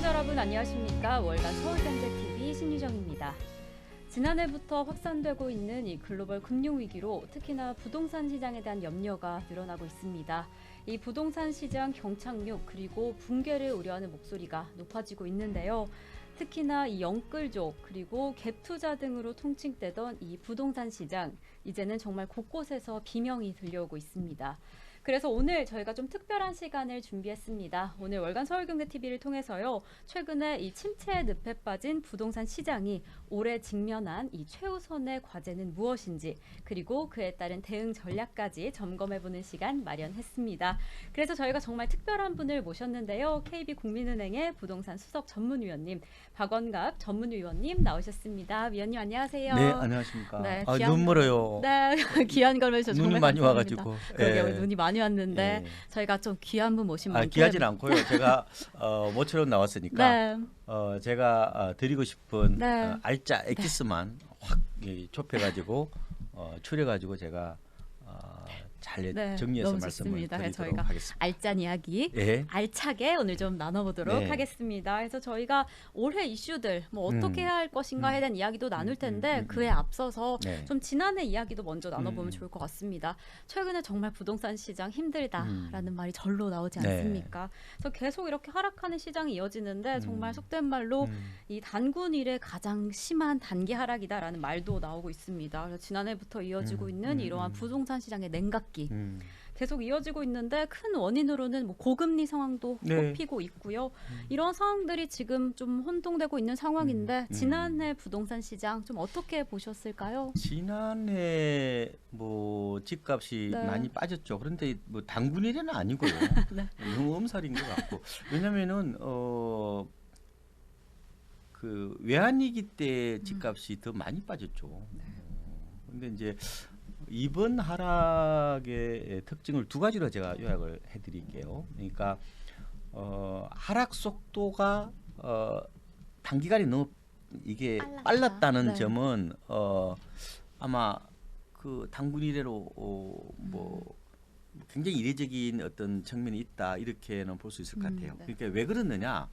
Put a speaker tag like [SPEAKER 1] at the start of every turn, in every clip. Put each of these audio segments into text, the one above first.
[SPEAKER 1] 시청자 여러분 안녕하십니까? 월간 서울경제TV 신유정입니다. 지난해부터 확산되고 있는 이 글로벌 금융위기로 특히나 부동산 시장에 대한 염려가 늘어나고 있습니다. 이 부동산 시장 경착륙 그리고 붕괴를 우려하는 목소리가 높아지고 있는데요. 특히나 이 영끌족 그리고 갭투자 등으로 통칭되던 이 부동산 시장, 이제는 정말 곳곳에서 비명이 들려오고 있습니다. 그래서 오늘 저희가 좀 특별한 시간을 준비했습니다. 오늘 월간 서울경제TV를 통해서요. 최근에 이 침체의 늪에 빠진 부동산 시장이 올해 직면한 이 최우선의 과제는 무엇인지, 그리고 그에 따른 대응 전략까지 점검해보는 시간 마련했습니다. 그래서 저희가 정말 특별한 분을 모셨는데요. KB국민은행의 부동산 수석 전문위원님, 박원갑 전문위원님 나오셨습니다. 위원님 안녕하세요.
[SPEAKER 2] 네, 안녕하십니까.
[SPEAKER 1] 네,
[SPEAKER 2] 눈 멀어요.
[SPEAKER 1] 네, 귀한 걸 주셔서 정말
[SPEAKER 2] 눈이 많이
[SPEAKER 1] 감사합니다.
[SPEAKER 2] 와가지고.
[SPEAKER 1] 그러게
[SPEAKER 2] 예.
[SPEAKER 1] 눈이 많이 왔는데
[SPEAKER 2] 예.
[SPEAKER 1] 저희가 좀 귀한 분 모신 만큼
[SPEAKER 2] 귀하진 않고요. 제가 모처럼 나왔으니까
[SPEAKER 1] 네.
[SPEAKER 2] 제가 드리고 싶은
[SPEAKER 1] 네.
[SPEAKER 2] 알짜 엑기스만 확 좁혀가지고 추려가지고 제가 잘
[SPEAKER 1] 네,
[SPEAKER 2] 정리해서
[SPEAKER 1] 너무
[SPEAKER 2] 말씀을
[SPEAKER 1] 좋습니다.
[SPEAKER 2] 드리도록
[SPEAKER 1] 저희가
[SPEAKER 2] 하겠습니다.
[SPEAKER 1] 알짠 이야기
[SPEAKER 2] 예.
[SPEAKER 1] 알차게 오늘 좀 나눠보도록
[SPEAKER 2] 네.
[SPEAKER 1] 하겠습니다. 그래서 저희가 올해 이슈들 뭐 어떻게 해야 할 것인가에 대한 이야기도 나눌 텐데 그에 앞서서
[SPEAKER 2] 네.
[SPEAKER 1] 좀 지난해 이야기도 먼저 나눠보면 좋을 것 같습니다. 최근에 정말 부동산 시장 힘들다라는 말이 절로 나오지
[SPEAKER 2] 네.
[SPEAKER 1] 않습니까? 그래서 계속 이렇게 하락하는 시장이 이어지는데 정말 속된 말로 이 단군 이래 가장 심한 단기 하락이다라는 말도 나오고 있습니다. 그래서 지난해부터 이어지고 있는 이러한 부동산 시장의 냉각기 계속 이어지고 있는데 큰 원인으로는 뭐 고금리 상황도
[SPEAKER 2] 네.
[SPEAKER 1] 꼽히고 있고요. 이런 상황들이 지금 좀 혼동되고 있는 상황인데 지난해 부동산 시장 좀 어떻게 보셨을까요?
[SPEAKER 2] 지난해 뭐 집값이
[SPEAKER 1] 네.
[SPEAKER 2] 많이 빠졌죠. 그런데 뭐 단군일에는 아니고요.
[SPEAKER 1] 네.
[SPEAKER 2] 너무 엄살인 것 같고. 왜냐면은 그 외환위기 때 집값이 더 많이 빠졌죠. 근데 이제 이번 하락의 특징을 두 가지로 제가 요약을 해드릴게요. 그러니까 하락 속도가 단기간에 너무 이게 빨랐다는
[SPEAKER 1] 네.
[SPEAKER 2] 점은 아마 그 단군 이래로 뭐 굉장히 이례적인 어떤 측면이 있다 이렇게는 볼 수 있을 것 같아요.
[SPEAKER 1] 네.
[SPEAKER 2] 그러니까 왜 그러느냐?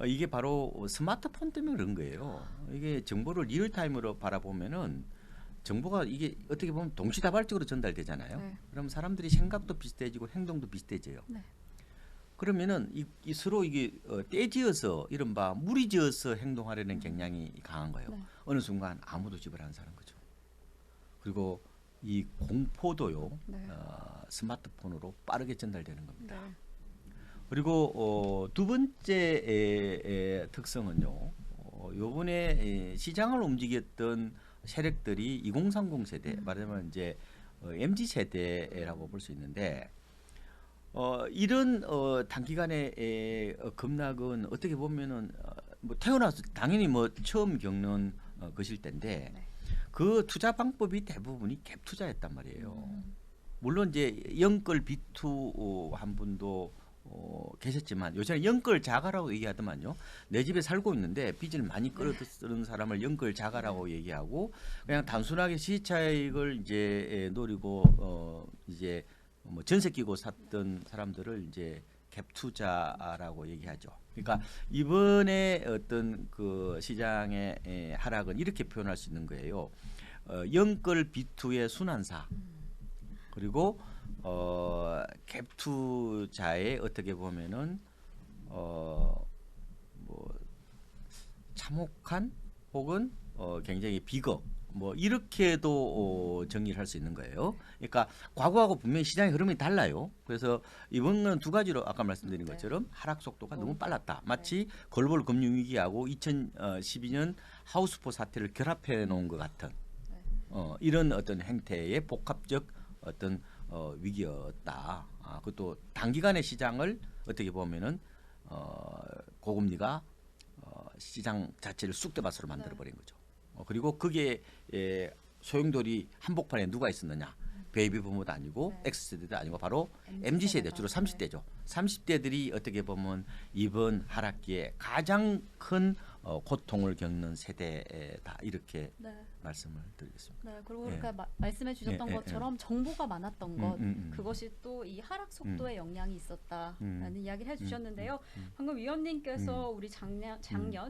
[SPEAKER 2] 이게 바로 스마트폰 때문에 그런 거예요. 이게 정보를 리얼타임으로 바라보면은 정보가 이게 어떻게 보면 동시다발적으로 전달되잖아요.
[SPEAKER 1] 네.
[SPEAKER 2] 그럼 사람들이 생각도 비슷해지고 행동도 비슷해져요.
[SPEAKER 1] 네.
[SPEAKER 2] 그러면은 이 서로 이게 떼지어서 이른바 무리지어서 행동하려는 경향이 강한 거예요.
[SPEAKER 1] 네.
[SPEAKER 2] 어느 순간 아무도 집을 안 사는 거죠. 그리고 이 공포도요.
[SPEAKER 1] 네.
[SPEAKER 2] 스마트폰으로 빠르게 전달되는 겁니다.
[SPEAKER 1] 네.
[SPEAKER 2] 그리고 두 번째 특성은요. 요번에 시장을 움직였던 세력들이 2030 세대, 말하자면 이제 MZ 세대라고 볼 수 있는데 이런 단기간의 급락은 어떻게 보면은 뭐 태어나서 당연히 뭐 처음 겪는 것일 텐데
[SPEAKER 1] 네.
[SPEAKER 2] 그 투자 방법이 대부분이 갭 투자였단 말이에요. 물론 이제 영끌 비투 한 분도 계셨지만 요새는 영끌 자가라고 얘기하더만요. 내 집에 살고 있는데 빚을 많이 끌어쓰는 사람을 영끌 자가라고 얘기하고 그냥 단순하게 시차익을 이제 노리고 이제 뭐 전세 끼고 샀던 사람들을 이제 갭 투자라고 얘기하죠. 그러니까 이번에 어떤 그 시장의 하락은 이렇게 표현할 수 있는 거예요. 영끌 비투의 순환사 그리고 갭 투자에 어떻게 보면은 뭐 참혹한 혹은 굉장히 비극 뭐 이렇게도 정리를 할 수 있는 거예요. 그러니까 과거하고 분명히 시장의 흐름이 달라요. 그래서 이번은 두 가지로 아까 말씀드린 것처럼 하락 속도가 너무 빨랐다. 마치 글로벌 금융 위기하고 2012년 하우스포 사태를 결합해 놓은 것 같은 이런 어떤 행태의 복합적 어떤 위기였다. 그것도 단기간의 시장을 어떻게 보면은 고금리가 시장 자체를 쑥대밭으로 만들어버린 거죠. 그리고 그게 소용돌이 한복판에 누가 있었느냐? 베이비 부모도 아니고 X세대도 아니고 바로 MZ세대 주로 30대죠. 30대들이 어떻게 보면 이번 하락기에 가장 큰 고통을 겪는 세대다 이렇게
[SPEAKER 1] 네.
[SPEAKER 2] 말씀을 드리겠습니다.
[SPEAKER 1] 네, 그리고
[SPEAKER 2] 예.
[SPEAKER 1] 그러니까 말씀해 주셨던
[SPEAKER 2] 예, 예,
[SPEAKER 1] 것처럼 정보가 많은 것,
[SPEAKER 2] 음.
[SPEAKER 1] 그것이 또 이 하락 속도에 영향이 있었다라는 이야기를 해주셨는데요.
[SPEAKER 2] 음.
[SPEAKER 1] 방금 위원님께서 우리 작년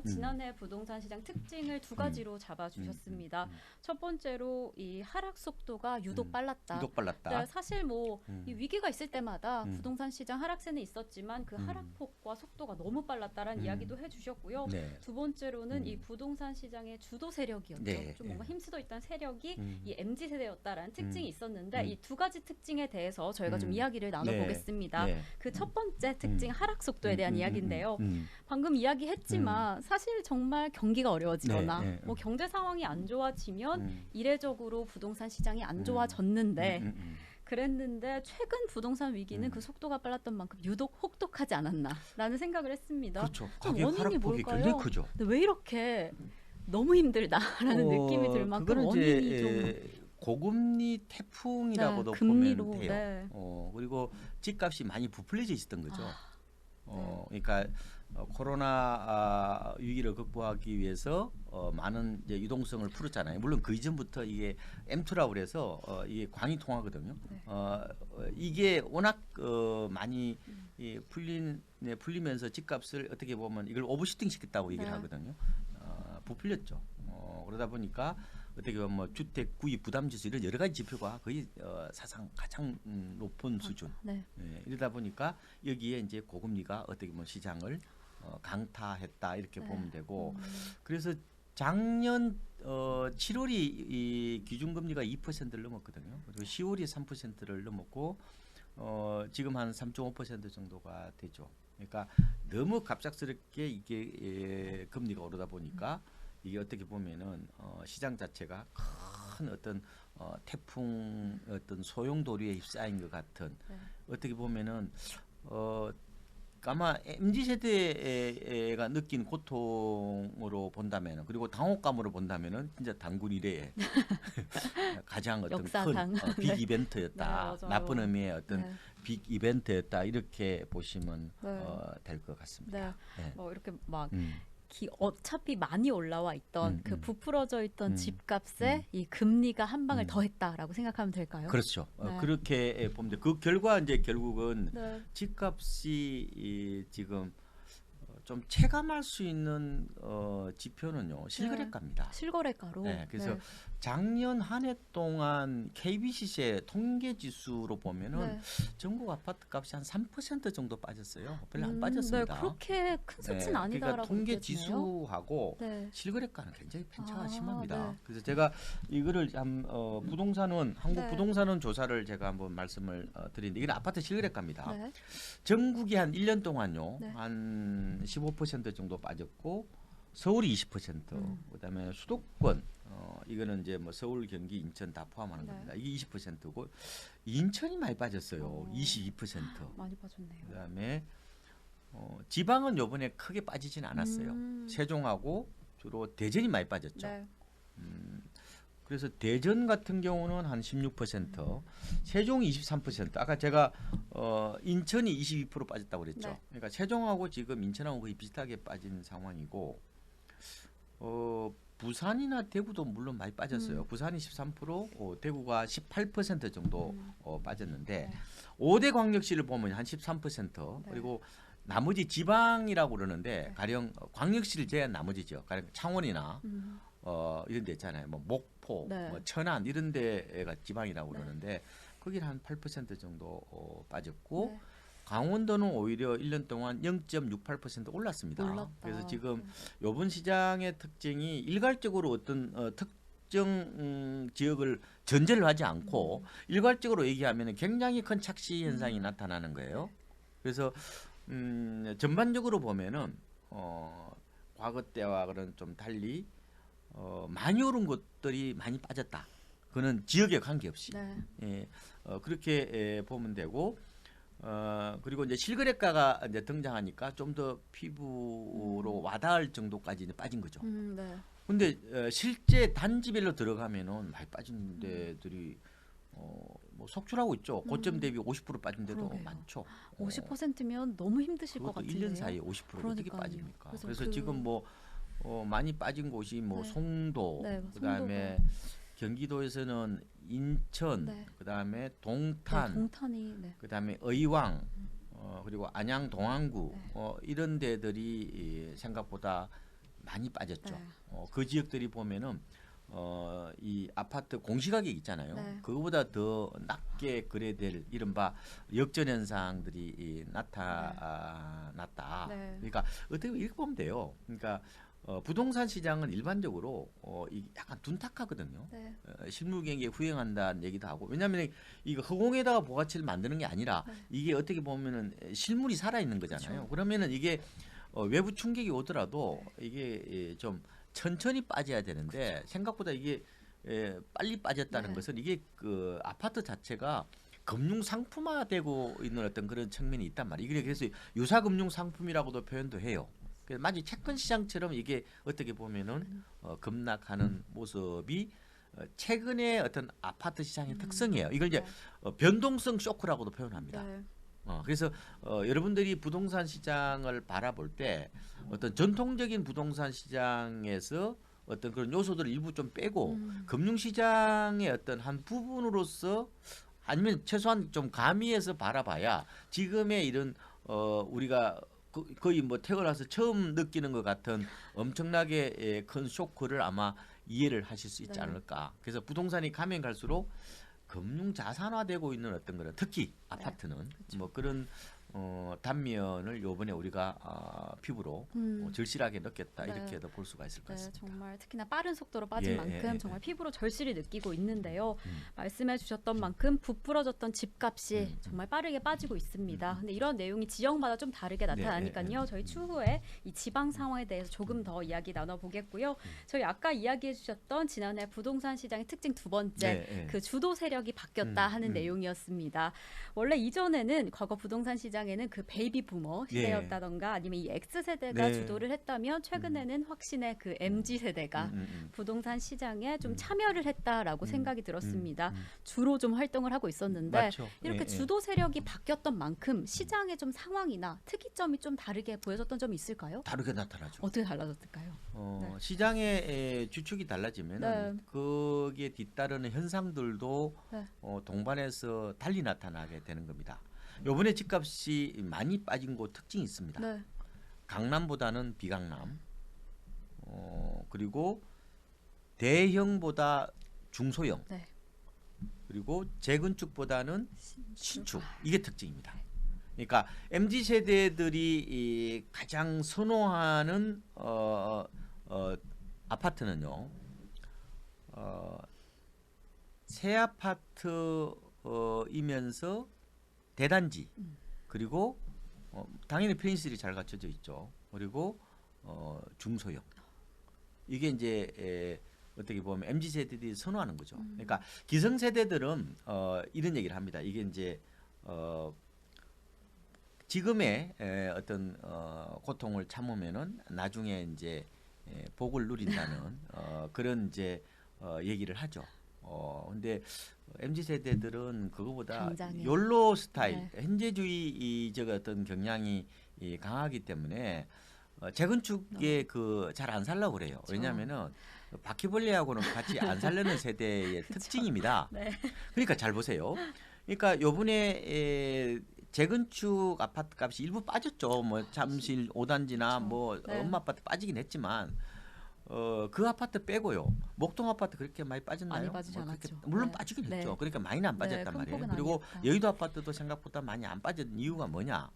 [SPEAKER 1] 지난해 부동산 시장 특징을 두 가지로 잡아주셨습니다. 첫 번째로 이 하락 속도가 유독 빨랐다.
[SPEAKER 2] 유독 빨랐다.
[SPEAKER 1] 네, 사실 뭐 이 위기가 있을 때마다
[SPEAKER 2] 음.
[SPEAKER 1] 부동산 시장 하락세는 있었지만 그 하락폭과 속도가 너무 빨랐다라는 이야기도 해주셨고요.
[SPEAKER 2] 네.
[SPEAKER 1] 두 번째로는 이 부동산 시장의 주도 세력이었죠.
[SPEAKER 2] 네.
[SPEAKER 1] 좀 뭔가 힘쓰고 있던 세력이 이
[SPEAKER 2] 음.
[SPEAKER 1] MZ 세대였다라는 특징이 있었는데
[SPEAKER 2] 음.
[SPEAKER 1] 이 두 가지 특징에 대해서 저희가 좀
[SPEAKER 2] 음.
[SPEAKER 1] 이야기를 나눠보겠습니다.
[SPEAKER 2] 네.
[SPEAKER 1] 그 첫 번째 특징 하락 속도에 대한 이야기인데요.
[SPEAKER 2] 음.
[SPEAKER 1] 방금 이야기했지만 사실 정말 경기가 어려워지거나
[SPEAKER 2] 네, 네.
[SPEAKER 1] 뭐 경제 상황이 안 좋아지면 이례적으로 부동산 시장이 안 좋아졌는데 그랬는데 최근 부동산 위기는 그 속도가 빨랐던 만큼 유독 혹독하지 않았나라는 생각을 했습니다.
[SPEAKER 2] 그렇죠.
[SPEAKER 1] 좀
[SPEAKER 2] 가격
[SPEAKER 1] 원인이
[SPEAKER 2] 하락폭이
[SPEAKER 1] 뭘까요?
[SPEAKER 2] 굉장히 크죠.
[SPEAKER 1] 근데 왜 이렇게 너무 힘들다라는 느낌이 들 만큼
[SPEAKER 2] 그거는
[SPEAKER 1] 원인이
[SPEAKER 2] 이제
[SPEAKER 1] 좀
[SPEAKER 2] 고금리 태풍이라고도
[SPEAKER 1] 네, 금리로,
[SPEAKER 2] 보면 돼요.
[SPEAKER 1] 네.
[SPEAKER 2] 그리고 집값이 많이 부풀려져 있었던 거죠.
[SPEAKER 1] 네.
[SPEAKER 2] 그러니까 코로나 위기를 극복하기 위해서 많은 이제 유동성을 풀었잖아요. 물론 그 이전부터 이게 M2라고 그래서 이게 광이 통하거든요.
[SPEAKER 1] 네.
[SPEAKER 2] 이게 워낙 많이 풀리면서 집값을 어떻게 보면 이걸 오버슈팅 시켰다고 얘기를
[SPEAKER 1] 네.
[SPEAKER 2] 하거든요. 부풀렸죠. 그러다 보니까 어떻게 보면 뭐 주택 구입 부담 지수 이런 여러 가지 지표가 거의 사상 가장 높은 수준.
[SPEAKER 1] 네.
[SPEAKER 2] 이러다 보니까 여기에 이제 고금리가 어떻게 보면 시장을 강타했다 이렇게
[SPEAKER 1] 네.
[SPEAKER 2] 보면 되고 그래서 작년 7월이 이 기준금리가 2%를 넘었거든요. 그리고 10월이 3%를 넘었고 지금 한 3.5% 정도가 되죠. 그러니까 너무 갑작스럽게 이게 금리가 오르다 보니까 이게 어떻게 보면은 시장 자체가 큰 어떤 태풍 어떤 소용돌이에 휩싸인 것 같은
[SPEAKER 1] 네.
[SPEAKER 2] 어떻게 보면은 아마 MZ 세대가 느낀 고통으로 본다면은 그리고 당혹감으로 본다면은 진짜 단군 이래에 가장 어떤
[SPEAKER 1] 역사상.
[SPEAKER 2] 큰 빅
[SPEAKER 1] 네.
[SPEAKER 2] 이벤트였다.
[SPEAKER 1] 네, 맞아요.
[SPEAKER 2] 나쁜 의미의 어떤
[SPEAKER 1] 네.
[SPEAKER 2] 빅 이벤트였다 이렇게 보시면
[SPEAKER 1] 네.
[SPEAKER 2] 될 것 같습니다.
[SPEAKER 1] 네.
[SPEAKER 2] 네.
[SPEAKER 1] 뭐 이렇게 막
[SPEAKER 2] 음.
[SPEAKER 1] 어차피 많이 올라와 있던 그 부풀어져 있던
[SPEAKER 2] 음.
[SPEAKER 1] 집값에 이 금리가 한 방을 더했다라고 생각하면 될까요?
[SPEAKER 2] 그렇죠.
[SPEAKER 1] 네.
[SPEAKER 2] 그렇게 보면 돼. 그 결과 이제 결국은
[SPEAKER 1] 네.
[SPEAKER 2] 집값이 지금 좀 체감할 수 있는 지표는요 실거래가입니다.
[SPEAKER 1] 실거래가로.
[SPEAKER 2] 네, 그래서
[SPEAKER 1] 네.
[SPEAKER 2] 작년 한 해 동안 KBC의 통계 지수로 보면은
[SPEAKER 1] 네.
[SPEAKER 2] 전국 아파트 값이 한 3% 정도 빠졌어요. 별로 안
[SPEAKER 1] 네,
[SPEAKER 2] 빠졌습니다.
[SPEAKER 1] 그렇게 큰 수치는 아니다라고
[SPEAKER 2] 그러니까 통계
[SPEAKER 1] 느껴지네요.
[SPEAKER 2] 지수하고
[SPEAKER 1] 네.
[SPEAKER 2] 실거래가는 굉장히 편차가
[SPEAKER 1] 아,
[SPEAKER 2] 심합니다.
[SPEAKER 1] 네.
[SPEAKER 2] 그래서 제가 이거를 부동산원 한국
[SPEAKER 1] 네.
[SPEAKER 2] 부동산원 조사를 제가 한번 말씀을 드리는데 이건 아파트 실거래가입니다.
[SPEAKER 1] 네.
[SPEAKER 2] 전국이 한 1년 동안요
[SPEAKER 1] 네.
[SPEAKER 2] 한 15% 정도 빠졌고 서울이 20%, 그다음에 수도권 이거는 이제 뭐 서울, 경기, 인천 다 포함하는
[SPEAKER 1] 네.
[SPEAKER 2] 겁니다. 이게 20%고 인천이 많이 빠졌어요. 22%.
[SPEAKER 1] 많이 빠졌네요.
[SPEAKER 2] 그다음에 지방은 요번에 크게 빠지진 않았어요. 세종하고 주로 대전이 많이 빠졌죠.
[SPEAKER 1] 네.
[SPEAKER 2] 그래서 대전 같은 경우는 한 16%, 세종이 23%. 아까 제가 인천이 22% 빠졌다고 그랬죠.
[SPEAKER 1] 네.
[SPEAKER 2] 그러니까 세종하고 지금 인천하고 거의 비슷하게 빠진 상황이고 부산이나 대구도 물론 많이 빠졌어요. 부산이 13%, 대구가 18% 정도 빠졌는데
[SPEAKER 1] 네.
[SPEAKER 2] 5대 광역시를 보면 한 13%,
[SPEAKER 1] 네.
[SPEAKER 2] 그리고 나머지 지방이라고 그러는데
[SPEAKER 1] 네.
[SPEAKER 2] 가령 광역시를 제외한 나머지죠. 가령 창원이나 이런 데 있잖아요. 뭐 목포,
[SPEAKER 1] 네.
[SPEAKER 2] 뭐 천안 이런 데가 지방이라고
[SPEAKER 1] 네.
[SPEAKER 2] 그러는데 거기는 한 8% 정도 빠졌고
[SPEAKER 1] 네.
[SPEAKER 2] 강원도는 오히려 1년 동안 0.68% 올랐습니다.
[SPEAKER 1] 올랐다.
[SPEAKER 2] 그래서 지금 이번 시장의 특징이 일괄적으로 어떤 특정 지역을 전제를 하지 않고 일괄적으로 얘기하면 굉장히 큰 착시 현상이 나타나는 거예요.
[SPEAKER 1] 네.
[SPEAKER 2] 그래서 전반적으로 보면은 과거 때와 그런 좀 달리 많이 오른 곳들이 많이 빠졌다. 그는 지역에 관계없이
[SPEAKER 1] 네.
[SPEAKER 2] 예, 그렇게 보면 되고 그리고 이제 실거래가가 이제 등장하니까 좀 더 피부로 와닿을 정도까지 이제 빠진 거죠.
[SPEAKER 1] 네.
[SPEAKER 2] 근데 실제 단지별로 들어가면은 많이 빠진 데들이 뭐 속출하고 있죠. 고점 대비 50% 빠진 데도
[SPEAKER 1] 그러게요.
[SPEAKER 2] 많죠.
[SPEAKER 1] 50%면 너무 힘드실 것
[SPEAKER 2] 그것도
[SPEAKER 1] 같은데요.
[SPEAKER 2] 1년 사이에 50%가 어떻게
[SPEAKER 1] 그러니까요.
[SPEAKER 2] 빠집니까?
[SPEAKER 1] 그래서
[SPEAKER 2] 그래서 지금 뭐 많이 빠진 곳이 뭐
[SPEAKER 1] 네.
[SPEAKER 2] 송도,
[SPEAKER 1] 네,
[SPEAKER 2] 그다음에 경기도에서는 인천,
[SPEAKER 1] 네.
[SPEAKER 2] 그다음에
[SPEAKER 1] 네,
[SPEAKER 2] 동탄,
[SPEAKER 1] 동탄이 네.
[SPEAKER 2] 그다음에 의왕, 그리고 안양 동안구
[SPEAKER 1] 네.
[SPEAKER 2] 이런 데들이 생각보다 많이 빠졌죠.
[SPEAKER 1] 네.
[SPEAKER 2] 그 지역들이 보면은 이 아파트 공시가격 있잖아요.
[SPEAKER 1] 네.
[SPEAKER 2] 그거보다 더 낮게 거래될 이른바 역전 현상들이 나타났다.
[SPEAKER 1] 네.
[SPEAKER 2] 그러니까 어떻게 이렇게 보면 돼요. 그러니까 부동산 시장은 일반적으로 이 약간 둔탁하거든요.
[SPEAKER 1] 네.
[SPEAKER 2] 실물 경기에 후행한다는 얘기도 하고, 왜냐하면 이거 허공에다가 부가치를 만드는 게 아니라
[SPEAKER 1] 네.
[SPEAKER 2] 이게 어떻게 보면은 실물이 살아 있는 거잖아요.
[SPEAKER 1] 그렇죠.
[SPEAKER 2] 그러면은 이게 외부 충격이 오더라도 이게 좀 천천히 빠져야 되는데 생각보다 이게 빨리 빠졌다는
[SPEAKER 1] 네.
[SPEAKER 2] 것은 이게 그 아파트 자체가 금융 상품화되고 있는 어떤 그런 측면이 있단 말이에요. 그래서 유사 금융 상품이라고도 표현도 해요. 그래서 마치 채권 시장처럼 이게 어떻게 보면은 급락하는 모습이 최근의 어떤 아파트 시장의 특성이에요. 이걸 이제
[SPEAKER 1] 네.
[SPEAKER 2] 변동성 쇼크라고도 표현합니다.
[SPEAKER 1] 네.
[SPEAKER 2] 그래서 여러분들이 부동산 시장을 바라볼 때 어떤 전통적인 부동산 시장에서 어떤 그런 요소들을 일부 좀 빼고 금융 시장의 어떤 한 부분으로서 아니면 최소한 좀 가미해서 바라봐야 지금의 이런 우리가 거의 뭐 태어나서 처음 느끼는 것 같은 엄청나게 큰 쇼크를 아마 이해를 하실 수 있지
[SPEAKER 1] 네.
[SPEAKER 2] 않을까. 그래서 부동산이 가면 갈수록 금융 자산화되고 있는 어떤 그런 특히 아파트는
[SPEAKER 1] 그렇죠.
[SPEAKER 2] 뭐 그런 단면을 요번에 우리가 피부로 절실하게 느꼈다
[SPEAKER 1] 네.
[SPEAKER 2] 이렇게도 볼 수가 있을 것
[SPEAKER 1] 네,
[SPEAKER 2] 같습니다.
[SPEAKER 1] 정말 특히나 빠른 속도로 빠진
[SPEAKER 2] 예,
[SPEAKER 1] 만큼
[SPEAKER 2] 예.
[SPEAKER 1] 정말 피부로 절실히 느끼고 있는데요. 말씀해 주셨던 만큼 부풀어졌던 집값이 정말 빠르게 빠지고 있습니다. 근데 이런 내용이 지역마다 좀 다르게 나타나니까요. 저희 추후에 이 지방 상황에 대해서 조금 더 이야기 나눠보겠고요. 저희 아까 이야기해 주셨던 지난해 부동산 시장의 특징 두 번째,
[SPEAKER 2] 네, 네.
[SPEAKER 1] 그 주도 세력이 바뀌었다 하는 내용이었습니다. 원래 이전에는 과거 부동산 시장에는 그 베이비 부머 시대였다던가 아니면 이 X세대가
[SPEAKER 2] 네.
[SPEAKER 1] 주도를 했다면 최근에는 확신의 그 MZ세대가 부동산 시장에 좀 참여를 했다라고 생각이 들었습니다. 주로 좀 활동을 하고 있었는데
[SPEAKER 2] 맞죠.
[SPEAKER 1] 이렇게
[SPEAKER 2] 예, 예.
[SPEAKER 1] 주도 세력이 바뀌었던 만큼 시장의 좀 상황이나 특이점이 좀 다르게 보여졌던 점이 있을까요?
[SPEAKER 2] 다르게 나타나죠.
[SPEAKER 1] 어떻게 달라졌을까요? 네.
[SPEAKER 2] 시장의 주축이 달라지면
[SPEAKER 1] 네.
[SPEAKER 2] 거기에 뒤따르는 현상들도
[SPEAKER 1] 네.
[SPEAKER 2] 동반해서 달리 나타나게 되는 겁니다. 요번에 집값이 많이 빠진 곳 특징이 있습니다.
[SPEAKER 1] 네.
[SPEAKER 2] 강남보다는 비강남, 그리고 대형보다 중소형,
[SPEAKER 1] 네.
[SPEAKER 2] 그리고 재건축보다는 신축, 이게 특징입니다. 그러니까 MZ 세대들이 가장 선호하는 아파트는요, 새 아파트이면서 대단지, 그리고 당연히 편의시설이 잘 갖춰져 있죠. 그리고 중소형. 이게 이제 어떻게 보면 MZ 세대들이 선호하는 거죠. 그러니까 기성 세대들은 이런 얘기를 합니다. 이게 이제 지금의 어떤 고통을 참으면은 나중에 이제 복을 누린다는 그런 이제 얘기를 하죠. 근데 MZ 세대들은 그거보다
[SPEAKER 1] 당장에.
[SPEAKER 2] 욜로 스타일,
[SPEAKER 1] 네.
[SPEAKER 2] 현재주의적 어떤 경향이 강하기 때문에 재건축에 그 잘 안 살려고 그래요.
[SPEAKER 1] 그렇죠.
[SPEAKER 2] 왜냐하면은 바퀴벌레하고는 같이 안 살려는 세대의 특징입니다.
[SPEAKER 1] 네.
[SPEAKER 2] 그러니까 잘 보세요. 그러니까 요번에 재건축 아파트 값이 일부 빠졌죠. 뭐 잠실 5단지나
[SPEAKER 1] 그렇죠.
[SPEAKER 2] 뭐
[SPEAKER 1] 네.
[SPEAKER 2] 엄마 아파트 빠지긴 했지만 그 아파트 빼고요. 목동 아파트 그렇게 많이 빠졌나요?
[SPEAKER 1] 많이 빠지지
[SPEAKER 2] 뭐 그렇게
[SPEAKER 1] 않았죠.
[SPEAKER 2] 물론
[SPEAKER 1] 네.
[SPEAKER 2] 빠지긴
[SPEAKER 1] 네.
[SPEAKER 2] 했죠. 그러니까 많이는 안
[SPEAKER 1] 네,
[SPEAKER 2] 빠졌단
[SPEAKER 1] 큰
[SPEAKER 2] 말이에요.
[SPEAKER 1] 폭은
[SPEAKER 2] 그리고
[SPEAKER 1] 아니었다.
[SPEAKER 2] 여의도 아파트도 생각보다 많이 안 빠진 이유가 뭐냐?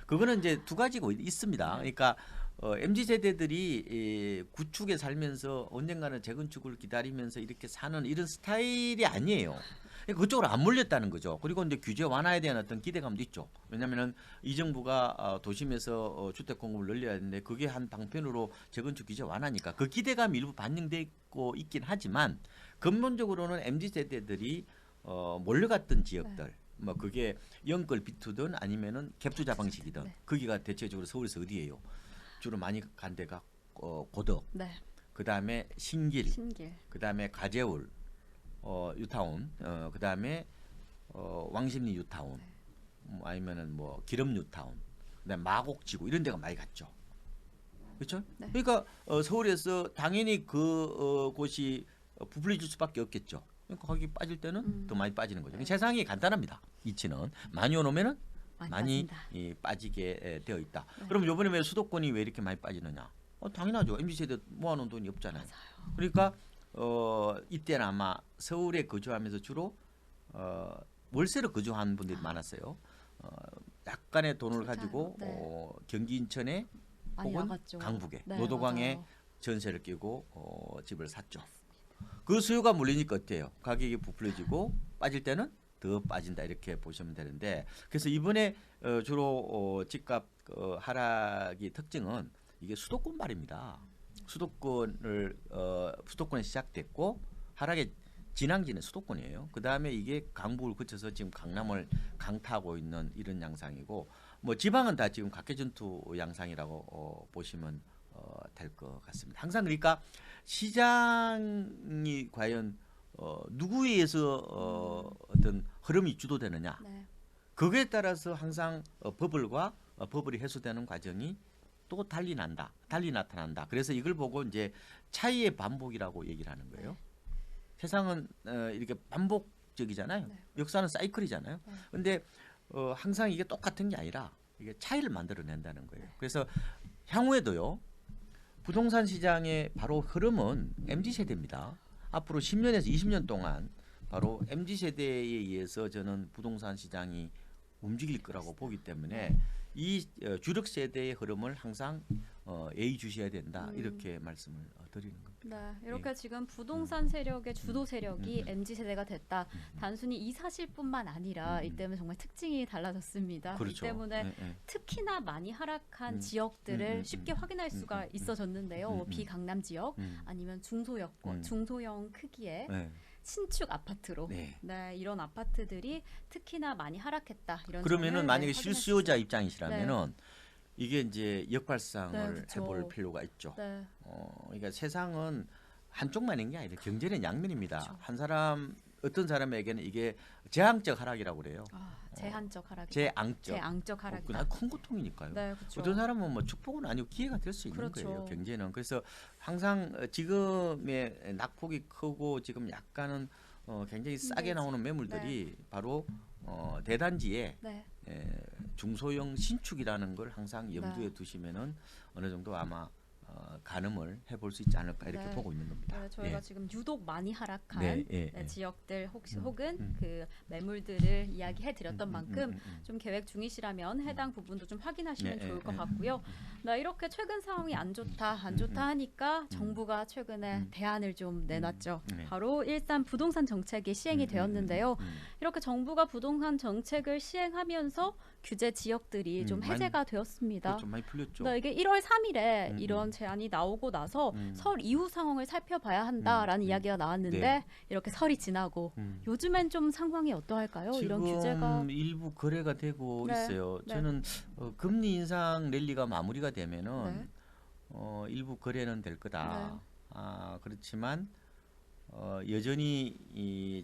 [SPEAKER 2] 그거는 이제 두 가지고 있습니다. 그러니까 MZ 세대들이 구축에 살면서 언젠가는 재건축을 기다리면서 이렇게 사는 이런 스타일이 아니에요. 그러니까 그쪽으로 안 몰렸다는 거죠. 그리고 이제 규제 완화에 대한 어떤 기대감도 있죠. 왜냐하면은 이 정부가 도심에서 주택 공급을 늘려야 되는데 그게 한 방편으로 재건축 규제 완화니까 그 기대감이 일부 반영되고 있긴 하지만 근본적으로는 MZ 세대들이 몰려갔던 지역들. 뭐 그게 영끌 비투든 아니면은 갭 투자 방식이든
[SPEAKER 1] 네.
[SPEAKER 2] 거기가 대체적으로 서울에서 어디예요? 주로 많이 간 데가 고덕,
[SPEAKER 1] 네.
[SPEAKER 2] 그다음에 신길,
[SPEAKER 1] 신길.
[SPEAKER 2] 그다음에 가재울, 유타운, 그다음에 왕십리 유타운, 아니면은 뭐 기름 유타운, 그다음에 마곡지구 이런 데가 많이 갔죠. 그렇죠?
[SPEAKER 1] 네.
[SPEAKER 2] 그러니까 서울에서 당연히 곳이 부풀려질 수밖에 없겠죠. 그러니까 거기 빠질 때는 더 많이 빠지는 거죠.
[SPEAKER 1] 네.
[SPEAKER 2] 세상이 간단합니다. 이치는 많이 오면은 많이
[SPEAKER 1] 빠진다.
[SPEAKER 2] 빠지게 되어 있다.
[SPEAKER 1] 네.
[SPEAKER 2] 그럼 이번에 왜 수도권이 왜 이렇게 많이 빠지느냐? 당연하죠. MZ 세대 모아놓은 돈이 없잖아요.
[SPEAKER 1] 맞아요.
[SPEAKER 2] 그러니까 이때는 아마 서울에 거주하면서 주로 월세로 거주한 분들이 많았어요. 약간의 돈을
[SPEAKER 1] 진짜요?
[SPEAKER 2] 가지고
[SPEAKER 1] 네.
[SPEAKER 2] 경기 인천에
[SPEAKER 1] 많이
[SPEAKER 2] 혹은
[SPEAKER 1] 나갔죠.
[SPEAKER 2] 강북에
[SPEAKER 1] 네,
[SPEAKER 2] 노도강에
[SPEAKER 1] 맞아요.
[SPEAKER 2] 전세를 끼고 집을 샀죠. 그 수요가 몰리니까 어때요? 가격이 부풀려지고 빠질 때는 더 빠진다 이렇게 보시면 되는데 그래서 이번에 주로 집값 하락의 특징은 이게 수도권 말입니다. 수도권에 시작됐고 하락의 진앙지는 수도권이에요. 그 다음에 이게 강북을 거쳐서 지금 강남을 강타하고 있는 이런 양상이고 뭐 지방은 다 지금 각개전투 양상이라고 보시면 될 것 같습니다. 항상 그러니까 시장이 과연 누구에 의해서 어떤 흐름이 주도되느냐
[SPEAKER 1] 네.
[SPEAKER 2] 그거에 따라서 항상 버블이 해소되는 과정이 또 달리 나타난다. 그래서 이걸 보고 이제 차이의 반복이라고 얘기를 하는 거예요. 세상은 이렇게 반복적이잖아요.
[SPEAKER 1] 네.
[SPEAKER 2] 역사는 사이클이잖아요.
[SPEAKER 1] 네.
[SPEAKER 2] 근데 항상 이게 똑같은 게 아니라 이게 차이를 만들어낸다는 거예요. 그래서 향후에도요. 부동산 시장의 바로 흐름은 MZ세대입니다. 앞으로 10년에서 20년 동안 바로 MZ세대에 의해서 저는 부동산 시장이 움직일 거라고 보기 때문에 이 주력 세대의 흐름을 항상 예의주시해야 된다. 이렇게 말씀을 드리는 겁니다.
[SPEAKER 1] 네, 이렇게 지금 부동산 세력의 주도 세력이 MZ세대가 됐다. 단순히 이 사실뿐만 아니라 이 때문에 정말 특징이 달라졌습니다.
[SPEAKER 2] 그렇죠.
[SPEAKER 1] 이 때문에
[SPEAKER 2] 네.
[SPEAKER 1] 특히나 많이 하락한 지역들을 쉽게 확인할 수가 있어졌는데요. 뭐 비강남 지역 아니면 중소형 크기의
[SPEAKER 2] 네.
[SPEAKER 1] 신축 아파트로
[SPEAKER 2] 네.
[SPEAKER 1] 네, 이런 아파트들이 특히나 많이 하락했다. 이런
[SPEAKER 2] 그러면은
[SPEAKER 1] 점을,
[SPEAKER 2] 만약에
[SPEAKER 1] 확인할
[SPEAKER 2] 실수요자
[SPEAKER 1] 수 있어요.
[SPEAKER 2] 입장이시라면은 이게 이제
[SPEAKER 1] 네,
[SPEAKER 2] 역발상을
[SPEAKER 1] 그쵸.
[SPEAKER 2] 해볼 필요가 있죠.
[SPEAKER 1] 네.
[SPEAKER 2] 그러니까 세상은 한쪽만 있는 게 아니라 경제는 양면입니다.
[SPEAKER 1] 그쵸.
[SPEAKER 2] 어떤 사람에게는 이게 제한적 하락이라고 그래요.
[SPEAKER 1] 제한적 하락.
[SPEAKER 2] 제앙적
[SPEAKER 1] 하락이다.
[SPEAKER 2] 그냥 큰 고통이니까요.
[SPEAKER 1] 네, 그렇죠.
[SPEAKER 2] 어떤 사람은 뭐 축복은 아니고 기회가 될 수 있는
[SPEAKER 1] 그렇죠.
[SPEAKER 2] 거예요. 경제는. 그래서 항상 지금의 낙폭이 크고 지금 약간은 굉장히 싸게 나오는 매물들이 바로 대단지에
[SPEAKER 1] 네.
[SPEAKER 2] 중소형 신축이라는 걸 항상 염두에 두시면은 어느 정도 아마 가늠을 해볼 수 있지 않을까 이렇게
[SPEAKER 1] 네.
[SPEAKER 2] 보고 있는 겁니다.
[SPEAKER 1] 네, 저희가
[SPEAKER 2] 예.
[SPEAKER 1] 지금 유독 많이 하락한
[SPEAKER 2] 네,
[SPEAKER 1] 지역들 혹은 그 매물들을 이야기해 드렸던 만큼 좀 계획 중이시라면 해당 부분도 좀 확인하시면
[SPEAKER 2] 네,
[SPEAKER 1] 좋을 것
[SPEAKER 2] 네,
[SPEAKER 1] 같고요. 네, 이렇게 최근 상황이 안 좋다 하니까 정부가 최근에 대안을 좀 내놨죠.
[SPEAKER 2] 네.
[SPEAKER 1] 바로 일단 부동산 정책이 시행이 되었는데요. 이렇게 정부가 부동산 정책을 시행하면서 규제 지역들이 좀
[SPEAKER 2] 많이-
[SPEAKER 1] 해제가 되었습니다.
[SPEAKER 2] 좀 많이 풀렸죠.
[SPEAKER 1] 네, 이게 1월 3일에 이런 제안이 나오고 나서 설 이후 상황을 살펴봐야 한다라는 이야기가 나왔는데
[SPEAKER 2] 네.
[SPEAKER 1] 이렇게 설이 지나고 요즘엔 좀 상황이 어떠할까요? 이런
[SPEAKER 2] 지금
[SPEAKER 1] 규제가
[SPEAKER 2] 일부 거래가 되고
[SPEAKER 1] 네,
[SPEAKER 2] 있어요.
[SPEAKER 1] 네.
[SPEAKER 2] 저는 금리 인상 랠리가 마무리가 되면은
[SPEAKER 1] 네.
[SPEAKER 2] 일부 거래는 될 거다.
[SPEAKER 1] 네.
[SPEAKER 2] 그렇지만 여전히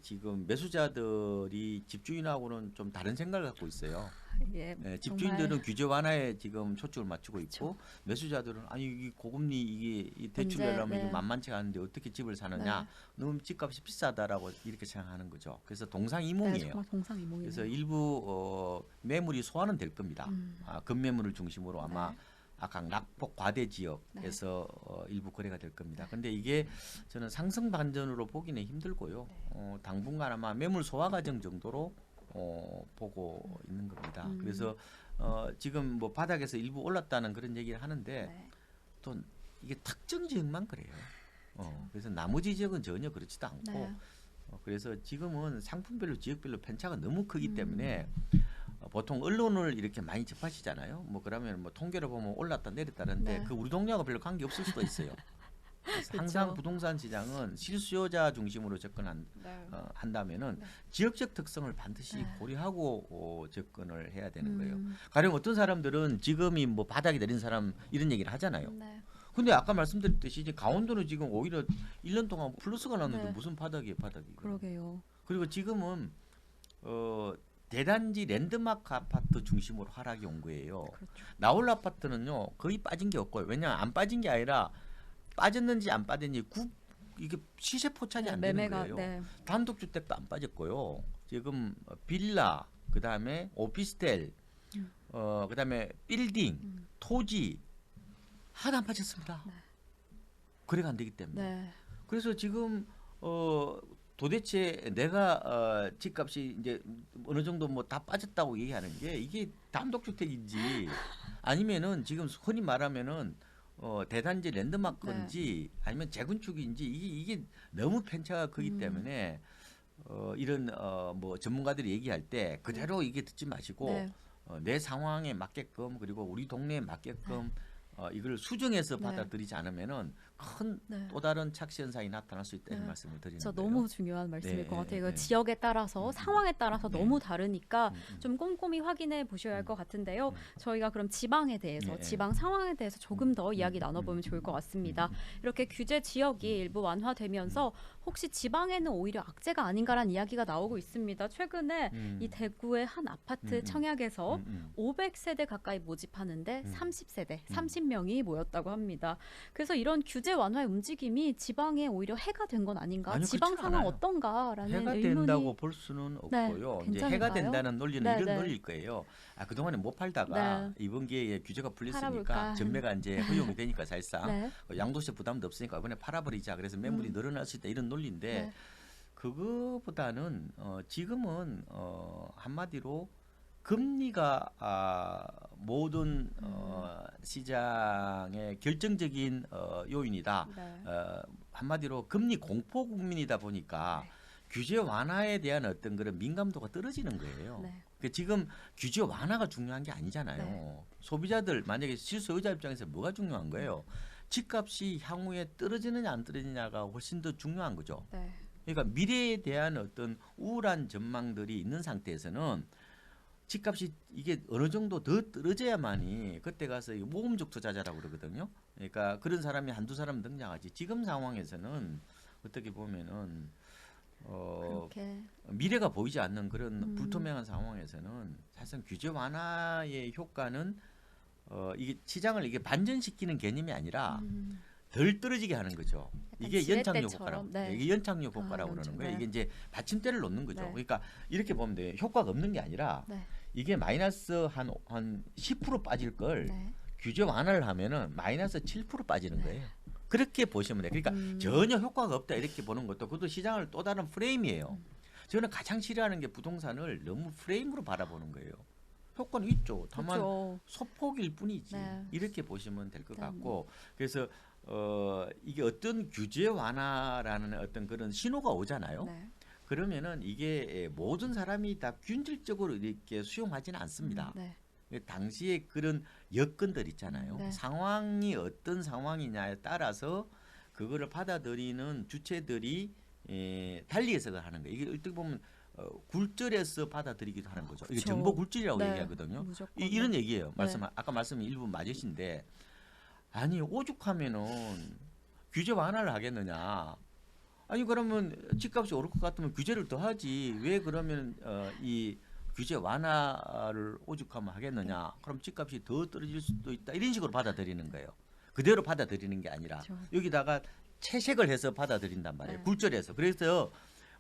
[SPEAKER 2] 지금 매수자들이 집주인하고는 좀 다른 생각을 갖고 있어요.
[SPEAKER 1] 예,
[SPEAKER 2] 네,
[SPEAKER 1] 정말
[SPEAKER 2] 집주인들은 규제 완화에 지금 초점을 맞추고 있고
[SPEAKER 1] 그쵸.
[SPEAKER 2] 매수자들은 아니 이 고금리 이게 이 대출
[SPEAKER 1] 문제,
[SPEAKER 2] 내려면
[SPEAKER 1] 네.
[SPEAKER 2] 만만치가 않은데 어떻게 집을 사느냐
[SPEAKER 1] 네.
[SPEAKER 2] 너무 집값이 비싸다라고 이렇게 생각하는 거죠. 그래서
[SPEAKER 1] 네,
[SPEAKER 2] 동상이몽이에요.
[SPEAKER 1] 정말 동상이몽이네요.
[SPEAKER 2] 그래서 일부 매물이 소화는 될 겁니다. 급매물을 중심으로 아마
[SPEAKER 1] 네.
[SPEAKER 2] 아까 낙폭 과대 지역에서 일부 거래가 될 겁니다. 근데 이게 저는 상승 반전으로 보기는 힘들고요. 당분간 아마 매물 소화 과정 정도로 보고 있는 겁니다. 그래서 지금 뭐 바닥에서 일부 올랐다는 그런 얘기를 하는데
[SPEAKER 1] 네.
[SPEAKER 2] 또 이게 특정 지역만 그래요. 그래서 나머지 지역은 전혀 그렇지도 않고
[SPEAKER 1] 네.
[SPEAKER 2] 그래서 지금은 상품별로 지역별로 편차가 너무 크기 때문에 보통 언론을 이렇게 많이 접하시잖아요. 뭐 그러면 뭐 통계를 보면 올랐다 내렸다는데
[SPEAKER 1] 네.
[SPEAKER 2] 그 우리 동네하고 별로 관계 없을 수도 있어요. 그래서 항상 부동산 시장은 실수요자 중심으로 한다면은 지역적 특성을 반드시 고려하고 접근을 해야 되는 거예요. 가령 어떤 사람들은 지금이 뭐 바닥이 내린 사람 이런 얘기를 하잖아요.
[SPEAKER 1] 네.
[SPEAKER 2] 근데 아까 말씀드렸듯이 이제 강원도는 지금 오히려 1년 동안 플러스가 났는데
[SPEAKER 1] 네.
[SPEAKER 2] 무슨 바닥이에요, 바닥이.
[SPEAKER 1] 그러게요.
[SPEAKER 2] 그리고 지금은 대단지 랜드마크 아파트 중심으로 하락이 온 거예요.
[SPEAKER 1] 그렇죠.
[SPEAKER 2] 나홀 아파트는요 거의 빠진 게 없고요. 왜냐하면 안 빠진 게 아니라 빠졌는지 안 빠졌는지 이게 시세 포착이 안 되는
[SPEAKER 1] 매매가
[SPEAKER 2] 거예요.
[SPEAKER 1] 네.
[SPEAKER 2] 단독주택도 안 빠졌고요. 지금 빌라, 그 다음에 오피스텔, 그 다음에 빌딩, 토지 하나도 안 빠졌습니다.
[SPEAKER 1] 네.
[SPEAKER 2] 거래가 안 되기 때문에.
[SPEAKER 1] 네.
[SPEAKER 2] 그래서 지금 도대체 내가 집값이 이제 어느 정도 뭐 다 빠졌다고 얘기하는 게 이게 단독주택인지 아니면은 지금 흔히 말하면은 대단지 랜드마크인지 아니면 재건축인지 이게 너무 편차가 크기 때문에 이런 뭐 전문가들이 얘기할 때 그대로 이게 듣지 마시고
[SPEAKER 1] 네.
[SPEAKER 2] 내 상황에 맞게끔 그리고 우리 동네에 맞게끔 이걸 수정해서
[SPEAKER 1] 네.
[SPEAKER 2] 받아들이지 않으면은 큰
[SPEAKER 1] 네.
[SPEAKER 2] 또 다른 착시 현상이 나타날 수 있다 이런
[SPEAKER 1] 네.
[SPEAKER 2] 말씀을 드리는
[SPEAKER 1] 진짜
[SPEAKER 2] 거예요.
[SPEAKER 1] 너무 중요한 말씀일
[SPEAKER 2] 네,
[SPEAKER 1] 것 같아요.
[SPEAKER 2] 네,
[SPEAKER 1] 이거 지역에 따라서 상황에 따라서
[SPEAKER 2] 네.
[SPEAKER 1] 너무 다르니까
[SPEAKER 2] 음.
[SPEAKER 1] 좀 꼼꼼히 확인해 보셔야 할 것 같은데요.
[SPEAKER 2] 음.
[SPEAKER 1] 저희가 그럼 지방에 대해서
[SPEAKER 2] 네.
[SPEAKER 1] 지방 상황에 대해서 조금 더 이야기 나눠보면 좋을 것 같습니다. 이렇게 규제 지역이 일부 완화되면서 혹시 지방에는 오히려 악재가 아닌가라는 이야기가 나오고 있습니다. 최근에 이 대구의 한 아파트 청약에서 500세대 가까이 모집하는데 30세대, 30명이 모였다고 합니다. 그래서 이런 규제 완화의 움직임이 지방에 오히려 해가 된 건 아닌가?
[SPEAKER 2] 아니요,
[SPEAKER 1] 지방
[SPEAKER 2] 그렇진
[SPEAKER 1] 상황
[SPEAKER 2] 않아요.
[SPEAKER 1] 어떤가라는
[SPEAKER 2] 해가
[SPEAKER 1] 의문이
[SPEAKER 2] 된다고 볼 수는
[SPEAKER 1] 네,
[SPEAKER 2] 없고요. 이제
[SPEAKER 1] 괜찮을까요?
[SPEAKER 2] 해가 된다는 논리는
[SPEAKER 1] 네,
[SPEAKER 2] 이런
[SPEAKER 1] 네.
[SPEAKER 2] 논리일 거예요. 그동안에 못 팔다가
[SPEAKER 1] 네.
[SPEAKER 2] 이번 기회에 규제가 풀렸으니까
[SPEAKER 1] 팔아볼까?
[SPEAKER 2] 전매가 이제 허용이 되니까 사실상
[SPEAKER 1] 네.
[SPEAKER 2] 양도세 부담도 없으니까 이번에 팔아버리자. 그래서 매물이 늘어날 수 있다 이런 논리인데
[SPEAKER 1] 네.
[SPEAKER 2] 그거보다는 지금은 한마디로 금리가 모든 시장의 결정적인 요인이다.
[SPEAKER 1] 네.
[SPEAKER 2] 한마디로 금리 공포 국민이다 보니까
[SPEAKER 1] 네.
[SPEAKER 2] 규제 완화에 대한 어떤 그런 민감도가 떨어지는 거예요.
[SPEAKER 1] 네.
[SPEAKER 2] 그 지금 규제 완화가 중요한 게 아니잖아요.
[SPEAKER 1] 네.
[SPEAKER 2] 소비자들 만약에 실소유자 입장에서 뭐가 중요한 거예요? 집값이 향후에 떨어지느냐 안 떨어지느냐가 훨씬 더 중요한 거죠.
[SPEAKER 1] 네.
[SPEAKER 2] 그러니까 미래에 대한 어떤 우울한 전망들이 있는 상태에서는 집값이 이게 어느 정도 더 떨어져야만이 그때 가서 이 모험적 투자자라고 그러거든요. 그러니까 그런 사람이 한두 사람 등장하지. 지금 상황에서는 어떻게 보면은
[SPEAKER 1] 그렇게
[SPEAKER 2] 미래가 보이지 않는 그런 불투명한 상황에서는 사실상 규제 완화의 효과는 이게 시장을 이게 반전시키는 개념이 아니라 덜 떨어지게 하는 거죠. 이게 연착륙
[SPEAKER 1] 지렛대처럼,
[SPEAKER 2] 효과라고.
[SPEAKER 1] 네.
[SPEAKER 2] 이게 연착륙 효과라고 그러는
[SPEAKER 1] 연착,
[SPEAKER 2] 거예요.
[SPEAKER 1] 네.
[SPEAKER 2] 이게 이제 받침대를 놓는 거죠.
[SPEAKER 1] 네.
[SPEAKER 2] 그러니까 이렇게 보면 돼요. 효과가 없는 게 아니라
[SPEAKER 1] 네.
[SPEAKER 2] 이게 마이너스 한 10% 빠질 걸
[SPEAKER 1] 네.
[SPEAKER 2] 규제 완화를 하면은 마이너스 7% 빠지는 거예요. 그렇게 보시면 돼요. 그러니까 전혀 효과가 없다 이렇게 보는 것도 그것도 시장을 또 다른 프레임이에요. 저는 가장 싫어하는 게 부동산을 너무 프레임으로 바라보는 거예요. 효과는 있죠. 다만
[SPEAKER 1] 그렇죠.
[SPEAKER 2] 소폭일 뿐이지.
[SPEAKER 1] 네.
[SPEAKER 2] 이렇게 보시면 될 것
[SPEAKER 1] 네.
[SPEAKER 2] 같고 그래서 이게 어떤 규제 완화라는 어떤 그런 신호가 오잖아요.
[SPEAKER 1] 네.
[SPEAKER 2] 그러면은 이게 모든 사람이 다 균질적으로 이렇게 수용하지는 않습니다.
[SPEAKER 1] 네.
[SPEAKER 2] 당시에 그런 여건들 있잖아요.
[SPEAKER 1] 네.
[SPEAKER 2] 상황이 어떤 상황이냐에 따라서 그거를 받아들이는 주체들이 달리 해석을 하는 거예요. 이게 어떻게 보면 굴절해서 받아들이기도 하는 거죠. 이게
[SPEAKER 1] 그렇죠.
[SPEAKER 2] 정보 굴절이라고
[SPEAKER 1] 네.
[SPEAKER 2] 얘기하거든요.
[SPEAKER 1] 무조건
[SPEAKER 2] 이런 얘기예요. 말씀
[SPEAKER 1] 네.
[SPEAKER 2] 아까 말씀 일부 맞으신데 아니 오죽하면은 규제 완화를 하겠느냐. 아니 그러면 집값이 오를 것 같으면 규제를 더 하지. 왜 그러면 이 규제 완화를 오죽하면 하겠느냐. 그럼 집값이 더 떨어질 수도 있다. 이런 식으로 받아들이는 거예요. 그대로 받아들이는 게 아니라
[SPEAKER 1] 그렇죠.
[SPEAKER 2] 여기다가 채색을 해서 받아들인단 말이에요.
[SPEAKER 1] 네.
[SPEAKER 2] 굴절해서. 그래서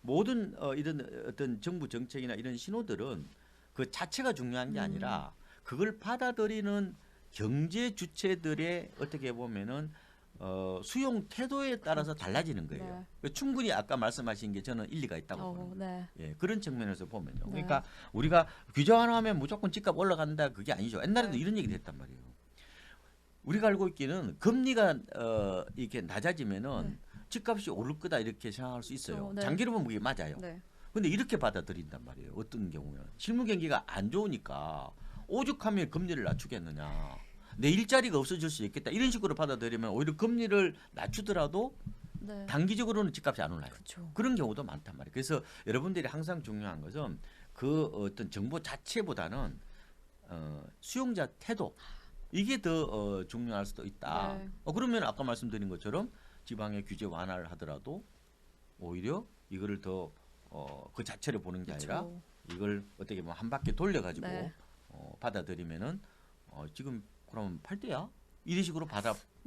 [SPEAKER 2] 모든 이런 어떤 정부 정책이나 이런 신호들은 그 자체가 중요한 게 아니라 그걸 받아들이는 경제 주체들의 어떻게 보면은 수용 태도에 따라서 달라지는 거예요.
[SPEAKER 1] 네.
[SPEAKER 2] 그러니까 충분히 아까 말씀하신 게 저는 일리가 있다고 봅니다.
[SPEAKER 1] 네.
[SPEAKER 2] 예, 그런 측면에서 보면요.
[SPEAKER 1] 네.
[SPEAKER 2] 그러니까 우리가 규제 완화하면 무조건 집값 올라간다 그게 아니죠. 옛날에도
[SPEAKER 1] 네.
[SPEAKER 2] 이런 얘기를 했단 말이에요. 우리가 알고 있기는 금리가 이렇게 낮아지면은
[SPEAKER 1] 네.
[SPEAKER 2] 집값이 오를 거다 이렇게 생각할 수 있어요.
[SPEAKER 1] 그렇죠. 네.
[SPEAKER 2] 장기로 보면 그게 맞아요.
[SPEAKER 1] 네.
[SPEAKER 2] 근데 이렇게 받아들인단 말이에요. 어떤 경우는 실무 경기가 안 좋으니까 오죽하면 금리를 낮추겠느냐. 내 일자리가 없어질 수 있겠다. 이런 식으로 받아들이면 오히려 금리를 낮추더라도
[SPEAKER 1] 네.
[SPEAKER 2] 단기적으로는 집값이 안 올라요.
[SPEAKER 1] 그렇죠.
[SPEAKER 2] 그런 경우도 많단 말이에요. 그래서 여러분들이 항상 중요한 것은 그 어떤 정보 자체보다는 수용자 태도 이게 더 중요할 수도 있다.
[SPEAKER 1] 네.
[SPEAKER 2] 그러면 아까 말씀드린 것처럼 지방의 규제 완화를 하더라도 오히려 이거를 더 그 자체를 보는 게 아니라
[SPEAKER 1] 그렇죠.
[SPEAKER 2] 이걸 어떻게 보면 한 바퀴 돌려가지고
[SPEAKER 1] 네.
[SPEAKER 2] 받아들이면은 지금 그럼 8대야? 이런 식으로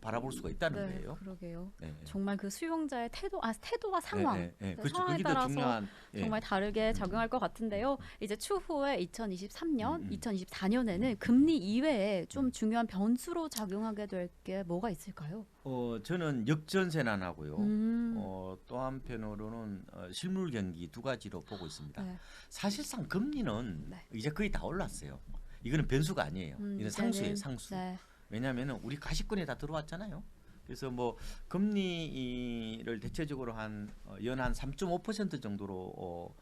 [SPEAKER 2] 바라볼 수가 있다는
[SPEAKER 1] 네,
[SPEAKER 2] 거예요.
[SPEAKER 1] 그러게요.
[SPEAKER 2] 네.
[SPEAKER 1] 정말 그 수용자의 태도와 상황,
[SPEAKER 2] 그렇죠.
[SPEAKER 1] 상황에
[SPEAKER 2] 거기도
[SPEAKER 1] 따라서
[SPEAKER 2] 중요한
[SPEAKER 1] 정말 다르게 작용할 것 같은데요. 이제 추후에 2023년, 2024년에는
[SPEAKER 2] 음.
[SPEAKER 1] 금리 이외에 좀 중요한 변수로 작용하게 될 게 뭐가 있을까요?
[SPEAKER 2] 저는 역전세난하고요.
[SPEAKER 1] 음.
[SPEAKER 2] 또 한편으로는 실물 경기 두 가지로 보고 있습니다.
[SPEAKER 1] 네.
[SPEAKER 2] 사실상 금리는
[SPEAKER 1] 네.
[SPEAKER 2] 이제 거의 다 올랐어요. 이거는 변수가 아니에요. 이건 상수예요,
[SPEAKER 1] 이제는,
[SPEAKER 2] 상수.
[SPEAKER 1] 네.
[SPEAKER 2] 왜냐하면 우리 가시권에 다 들어왔잖아요. 그래서 뭐 금리를 대체적으로 한 연한 3.5% 정도로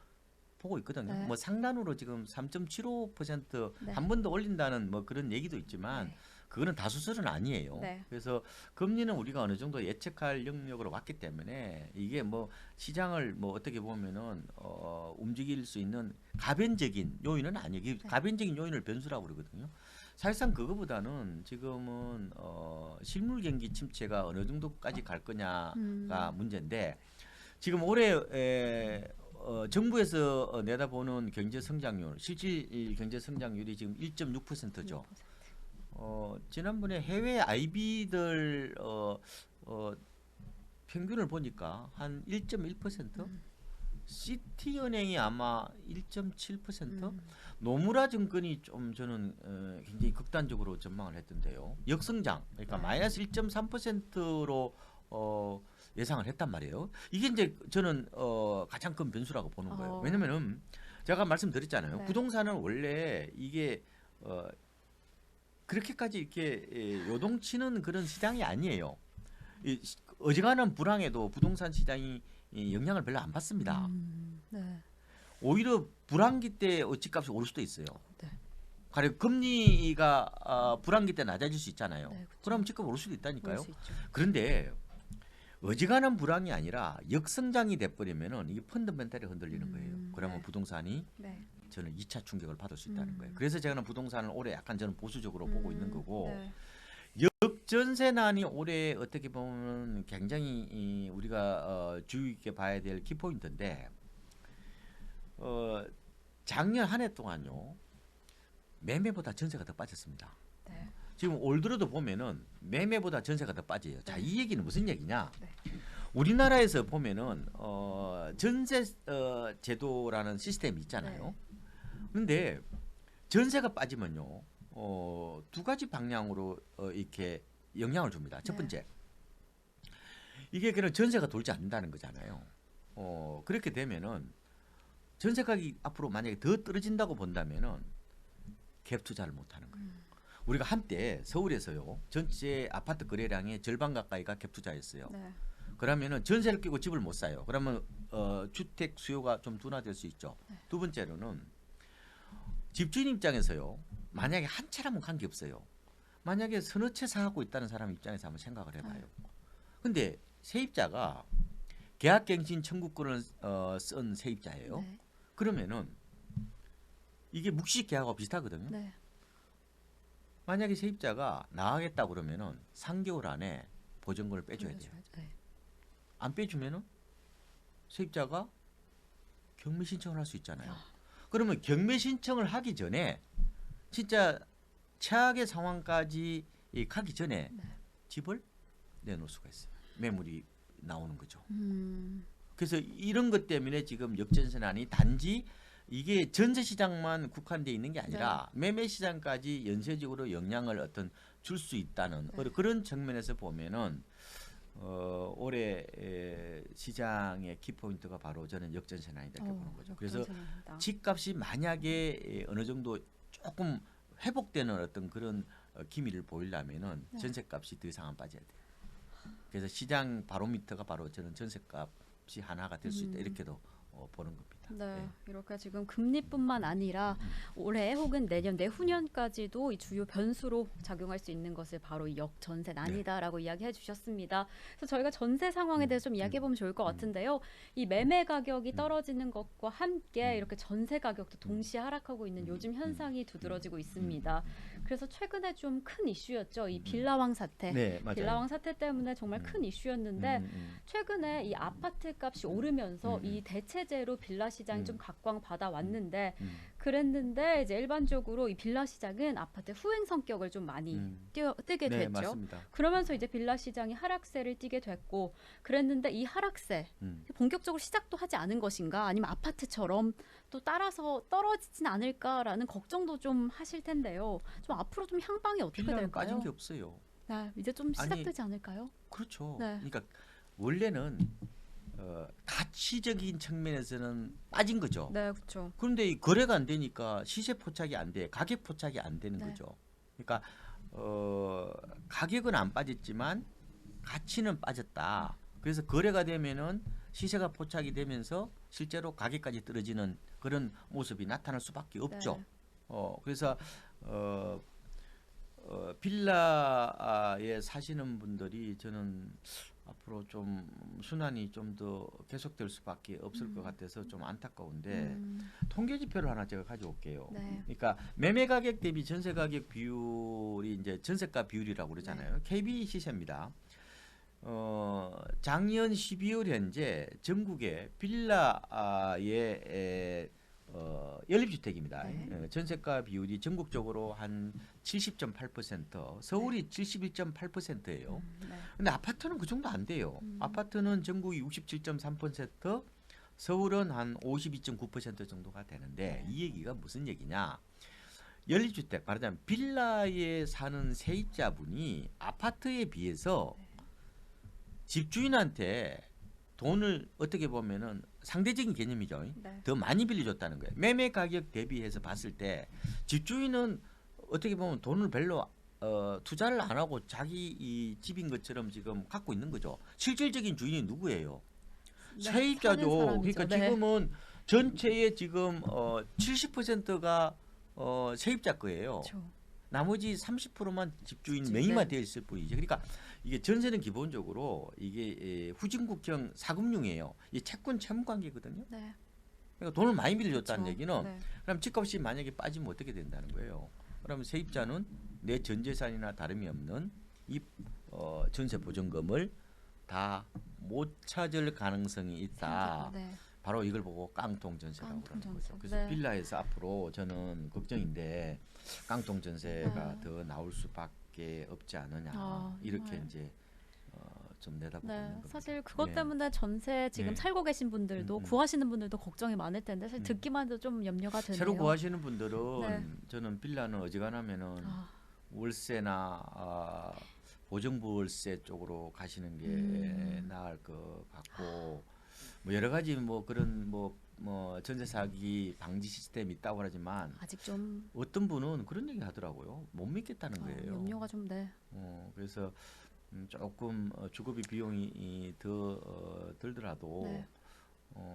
[SPEAKER 2] 보고 있거든요.
[SPEAKER 1] 네.
[SPEAKER 2] 뭐 상단으로 지금 3.75%
[SPEAKER 1] 네.
[SPEAKER 2] 한 번 더 올린다는 뭐 그런 얘기도 있지만
[SPEAKER 1] 네.
[SPEAKER 2] 그거는 다수설은 아니에요.
[SPEAKER 1] 네.
[SPEAKER 2] 그래서 금리는 우리가 어느 정도 예측할 영역으로 왔기 때문에 이게 뭐 시장을 뭐 어떻게 보면은 움직일 수 있는 가변적인 요인은 아니에요.
[SPEAKER 1] 네.
[SPEAKER 2] 가변적인 요인을 변수라고 그러거든요. 사실상 그거보다는 지금은 실물 경기 침체가 어느 정도까지 갈 거냐가 문제인데 지금 올해 정부에서 내다보는 경제 성장률, 실질 경제 성장률이 지금 1.6%죠. 지난번에 해외 IB들 평균을 보니까 한 1.1%, 시티은행이 아마 1.7%, 노무라 증권이 좀 저는 굉장히 극단적으로 전망을 했던데요. 역성장, 그러니까 마이너스 1.3%로 예상을 했단 말이에요. 이게 이제 저는 가장 큰 변수라고 보는 거예요. 왜냐면은 제가 말씀드렸잖아요.
[SPEAKER 1] 네.
[SPEAKER 2] 부동산은 원래 이게 그렇게까지 이렇게 요동치는 그런 시장이 아니에요. 어지간한 불황에도 부동산 시장이 영향을 별로 안 받습니다.
[SPEAKER 1] 네.
[SPEAKER 2] 오히려 불황기 때 집값이 오를 수도 있어요.
[SPEAKER 1] 네.
[SPEAKER 2] 가령 금리가 불황기 때 낮아질 수 있잖아요.
[SPEAKER 1] 네, 그렇죠.
[SPEAKER 2] 그럼 집값 오를 수도 있다니까요.
[SPEAKER 1] 그럴 수 있죠.
[SPEAKER 2] 그런데 어지간한 불황이 아니라 역성장이 돼버리면은 이게 펀더멘탈이 흔들리는 거예요. 그러면
[SPEAKER 1] 네.
[SPEAKER 2] 부동산이
[SPEAKER 1] 네.
[SPEAKER 2] 저는 2차 충격을 받을 수 있다는 거예요. 그래서 제가 부동산을 올해 약간 저는 보수적으로 보고 있는 거고
[SPEAKER 1] 네.
[SPEAKER 2] 역전세난이 올해 어떻게 보면 굉장히 우리가 주의 깊게 봐야 될 키포인트인데 작년 한 해 동안요 매매보다 전세가 더 빠졌습니다.
[SPEAKER 1] 네.
[SPEAKER 2] 지금 올 들어도 보면은 매매보다 전세가 더 빠져요. 자, 이 얘기는 무슨 얘기냐?
[SPEAKER 1] 네.
[SPEAKER 2] 우리나라에서 보면은 전세 제도라는 시스템이 있잖아요.
[SPEAKER 1] 네.
[SPEAKER 2] 그런데 전세가 빠지면요 두 가지 방향으로 이렇게 영향을 줍니다. 첫
[SPEAKER 1] 네.
[SPEAKER 2] 번째, 이게 그냥 전세가 돌지 않는다는 거잖아요. 그렇게 되면은 전세 가격이 앞으로 만약에 더 떨어진다고 본다면은 갭 투자를 못 하는 거예요. 우리가 한때 서울에서요 전체 아파트 거래량의 절반 가까이가 갭 투자였어요.
[SPEAKER 1] 네.
[SPEAKER 2] 그러면은 전세를 끼고 집을 못 사요. 그러면 주택 수요가 좀 둔화될 수 있죠.
[SPEAKER 1] 네.
[SPEAKER 2] 두 번째로는 집주인 입장에서요. 만약에 한 채라면 관계 없어요. 만약에 서너 채 사고 있다는 사람 입장에서 한번 생각을 해봐요. 근데 세입자가 계약갱신 청구권을 쓴 세입자예요.
[SPEAKER 1] 네.
[SPEAKER 2] 그러면은 이게 묵시 계약하고 비슷하거든요.
[SPEAKER 1] 네.
[SPEAKER 2] 만약에 세입자가 나가겠다 그러면은 3개월 안에 보증금을 빼줘야 돼요.
[SPEAKER 1] 네.
[SPEAKER 2] 안 빼주면은 세입자가 경매 신청을 할 수 있잖아요. 그러면 경매 신청을 하기 전에 진짜 최악의 상황까지 가기 전에
[SPEAKER 1] 네.
[SPEAKER 2] 집을 내놓을 수가 있어요. 매물이 나오는 거죠.
[SPEAKER 1] 음.
[SPEAKER 2] 그래서 이런 것 때문에 지금 역전세난이 단지 이게 전세 시장만 국한되어 있는 게 아니라 매매 시장까지 연쇄적으로 영향을 어떤 줄 수 있다는 그런 측면에서 보면은 올해 시장의 키포인트가 바로 저는 역전세난이 이렇게 보는 거죠. 그래서
[SPEAKER 1] 역전세난이다.
[SPEAKER 2] 집값이 만약에 어느 정도 조금 회복되는 어떤 그런 기미를 보이려면은 전세값이 더 이상 안 빠져야 돼요. 그래서 시장 바로미터가 바로 저는 전세값이 하나가 될 수 있다 이렇게도 보는 겁니다.
[SPEAKER 1] 네, 이렇게 지금 금리뿐만 아니라 올해 혹은 내년 내후년까지도 이 주요 변수로 작용할 수 있는 것을 바로 이 역전세난이다라고 이야기해 주셨습니다. 그래서 저희가 전세 상황에 대해서 좀 이야기해 보면 좋을 것 같은데요. 이 매매 가격이 떨어지는 것과 함께 이렇게 전세 가격도 동시에 하락하고 있는 요즘 현상이 두드러지고 있습니다. 그래서 최근에 좀 큰 이슈였죠. 이 빌라왕 사태.
[SPEAKER 2] 네, 맞아요.
[SPEAKER 1] 빌라왕 사태 때문에 정말 큰 이슈였는데 최근에 이 아파트 값이 오르면서 이 대체제로 빌라 시장이 좀 각광받아
[SPEAKER 2] 음.
[SPEAKER 1] 왔는데
[SPEAKER 2] 음.
[SPEAKER 1] 그랬는데 이제 일반적으로 이 빌라 시장은 아파트 후행 성격을 좀 많이 뜨게
[SPEAKER 2] 네,
[SPEAKER 1] 됐죠.
[SPEAKER 2] 맞습니다.
[SPEAKER 1] 그러면서 이제 빌라 시장이 하락세를 띠게 됐고 그랬는데 이 하락세
[SPEAKER 2] 음.
[SPEAKER 1] 본격적으로 시작도 하지 않은 것인가 아니면 아파트처럼 또 따라서 떨어지진 않을까라는 걱정도 좀 하실 텐데요. 좀 앞으로 좀 향방이 어떻게
[SPEAKER 2] 빌라는 빠진
[SPEAKER 1] 될까요?
[SPEAKER 2] 게 없어요.
[SPEAKER 1] 네, 이제 좀
[SPEAKER 2] 아니,
[SPEAKER 1] 시작되지 않을까요?
[SPEAKER 2] 그렇죠.
[SPEAKER 1] 네.
[SPEAKER 2] 그러니까 원래는 가치적인 측면에서는 빠진 거죠.
[SPEAKER 1] 네, 그렇죠.
[SPEAKER 2] 그런데 이 거래가 안 되니까 시세 포착이 안 돼, 가격 포착이 안 되는
[SPEAKER 1] 네.
[SPEAKER 2] 거죠. 그러니까 가격은 안 빠졌지만 가치는 빠졌다. 그래서 거래가 되면은 시세가 포착이 되면서 실제로 가격까지 떨어지는 그런 모습이 나타날 수밖에 없죠.
[SPEAKER 1] 네.
[SPEAKER 2] 그래서 빌라에 사시는 분들이 저는 앞으로 좀 순환이 좀 더 계속될 수밖에 없을 것 같아서 좀 안타까운데 통계 지표를 하나 제가 가져올게요.
[SPEAKER 1] 네.
[SPEAKER 2] 그러니까 매매 가격 대비 전세 가격 비율이 이제 전세가 비율이라고 그러잖아요. KB 시세입니다. 작년 12월 현재 전국의 빌라의 연립주택입니다.
[SPEAKER 1] 네.
[SPEAKER 2] 전세가 비율이 전국적으로 한 70.8%, 서울이 71.8%예요.
[SPEAKER 1] 네.
[SPEAKER 2] 근데 아파트는 그 정도 안 돼요. 아파트는 전국이 67.3%, 서울은 한 52.9% 정도가 되는데 이 얘기가 무슨 얘기냐? 연립주택, 말하자면 빌라에 사는 세입자분이 아파트에 비해서 집주인한테 돈을 어떻게 보면은 상대적인 개념이죠.
[SPEAKER 1] 네.
[SPEAKER 2] 더 많이 빌려줬다는 거예요. 매매 가격 대비해서 봤을 때 집주인은 어떻게 보면 돈을 별로 투자를 안 하고 자기 이 집인 것처럼 지금 갖고 있는 거죠. 실질적인 주인이 누구예요?
[SPEAKER 1] 네,
[SPEAKER 2] 세입자죠.
[SPEAKER 1] 사는 사람이죠.
[SPEAKER 2] 그러니까
[SPEAKER 1] 네.
[SPEAKER 2] 지금은 전체의 지금 70%가 세입자 거예요.
[SPEAKER 1] 그렇죠.
[SPEAKER 2] 나머지 30%만 집주인
[SPEAKER 1] 집주인,
[SPEAKER 2] 명의만
[SPEAKER 1] 네.
[SPEAKER 2] 되어 있을 뿐이죠. 그러니까 이게 전세는 기본적으로 이게 후진국형 사금융이에요. 이 채권 채무 관계거든요.
[SPEAKER 1] 네.
[SPEAKER 2] 그러니까 돈을 많이 빌려줬다는
[SPEAKER 1] 그렇죠.
[SPEAKER 2] 얘기는
[SPEAKER 1] 네.
[SPEAKER 2] 그럼 집값이 만약에 빠지면 어떻게 된다는 거예요. 그러면 세입자는 내 전 재산이나 다름이 없는 이 전세 보증금을 다 못 찾을 가능성이 있다.
[SPEAKER 1] 네.
[SPEAKER 2] 바로 이걸 보고 깡통 전세라고
[SPEAKER 1] 깡통
[SPEAKER 2] 그러는 거죠.
[SPEAKER 1] 전세.
[SPEAKER 2] 그래서
[SPEAKER 1] 네.
[SPEAKER 2] 빌라에서 앞으로 저는 걱정인데 깡통 전세가
[SPEAKER 1] 네.
[SPEAKER 2] 더 나올 수밖에 없지 않느냐 이렇게
[SPEAKER 1] 네.
[SPEAKER 2] 이제 좀 내다보고
[SPEAKER 1] 네,
[SPEAKER 2] 있는 겁니다.
[SPEAKER 1] 사실 그것
[SPEAKER 2] 예.
[SPEAKER 1] 때문에 전세 지금
[SPEAKER 2] 예.
[SPEAKER 1] 살고 계신 분들도 구하시는 분들도 걱정이 많을 텐데 사실 듣기만 해도 좀 염려가 되네요.
[SPEAKER 2] 새로 구하시는 분들은
[SPEAKER 1] 네.
[SPEAKER 2] 저는 빌라는 어지간하면은
[SPEAKER 1] 아,
[SPEAKER 2] 월세나 보증부월세 쪽으로 가시는 게 나을 것 같고 뭐 여러 가지 뭐 그런 뭐 전세 사기 방지 시스템이 있다고 하지만
[SPEAKER 1] 아직 좀
[SPEAKER 2] 어떤 분은 그런 얘기 하더라고요. 못 믿겠다는 거예요.
[SPEAKER 1] 염려가 좀 네.
[SPEAKER 2] 그래서 조금 주거비 비용이 더 들더라도
[SPEAKER 1] 네.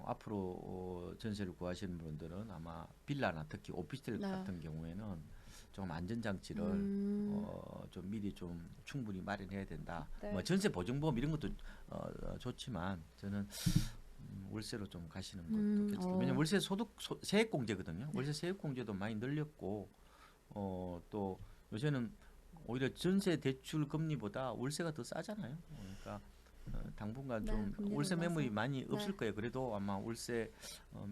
[SPEAKER 2] 앞으로 전세를 구하시는 분들은 아마 빌라나 특히 오피스텔
[SPEAKER 1] 네.
[SPEAKER 2] 같은 경우에는 좀 안전장치를 좀 미리 좀 충분히 마련해야 된다.
[SPEAKER 1] 네.
[SPEAKER 2] 뭐 전세 보증보험 이런 것도 좋지만 저는 월세로 좀 가시는 것도 괜찮아요. 왜냐면 월세 세액공제거든요. 월세 세액공제도 많이 늘렸고 또 요새는 오히려 전세 대출 금리보다 월세가 더 싸잖아요. 그러니까 당분간
[SPEAKER 1] 네,
[SPEAKER 2] 좀
[SPEAKER 1] 금리가
[SPEAKER 2] 월세 매물이
[SPEAKER 1] 올라서.
[SPEAKER 2] 많이 없을
[SPEAKER 1] 네.
[SPEAKER 2] 거예요. 그래도 아마 월세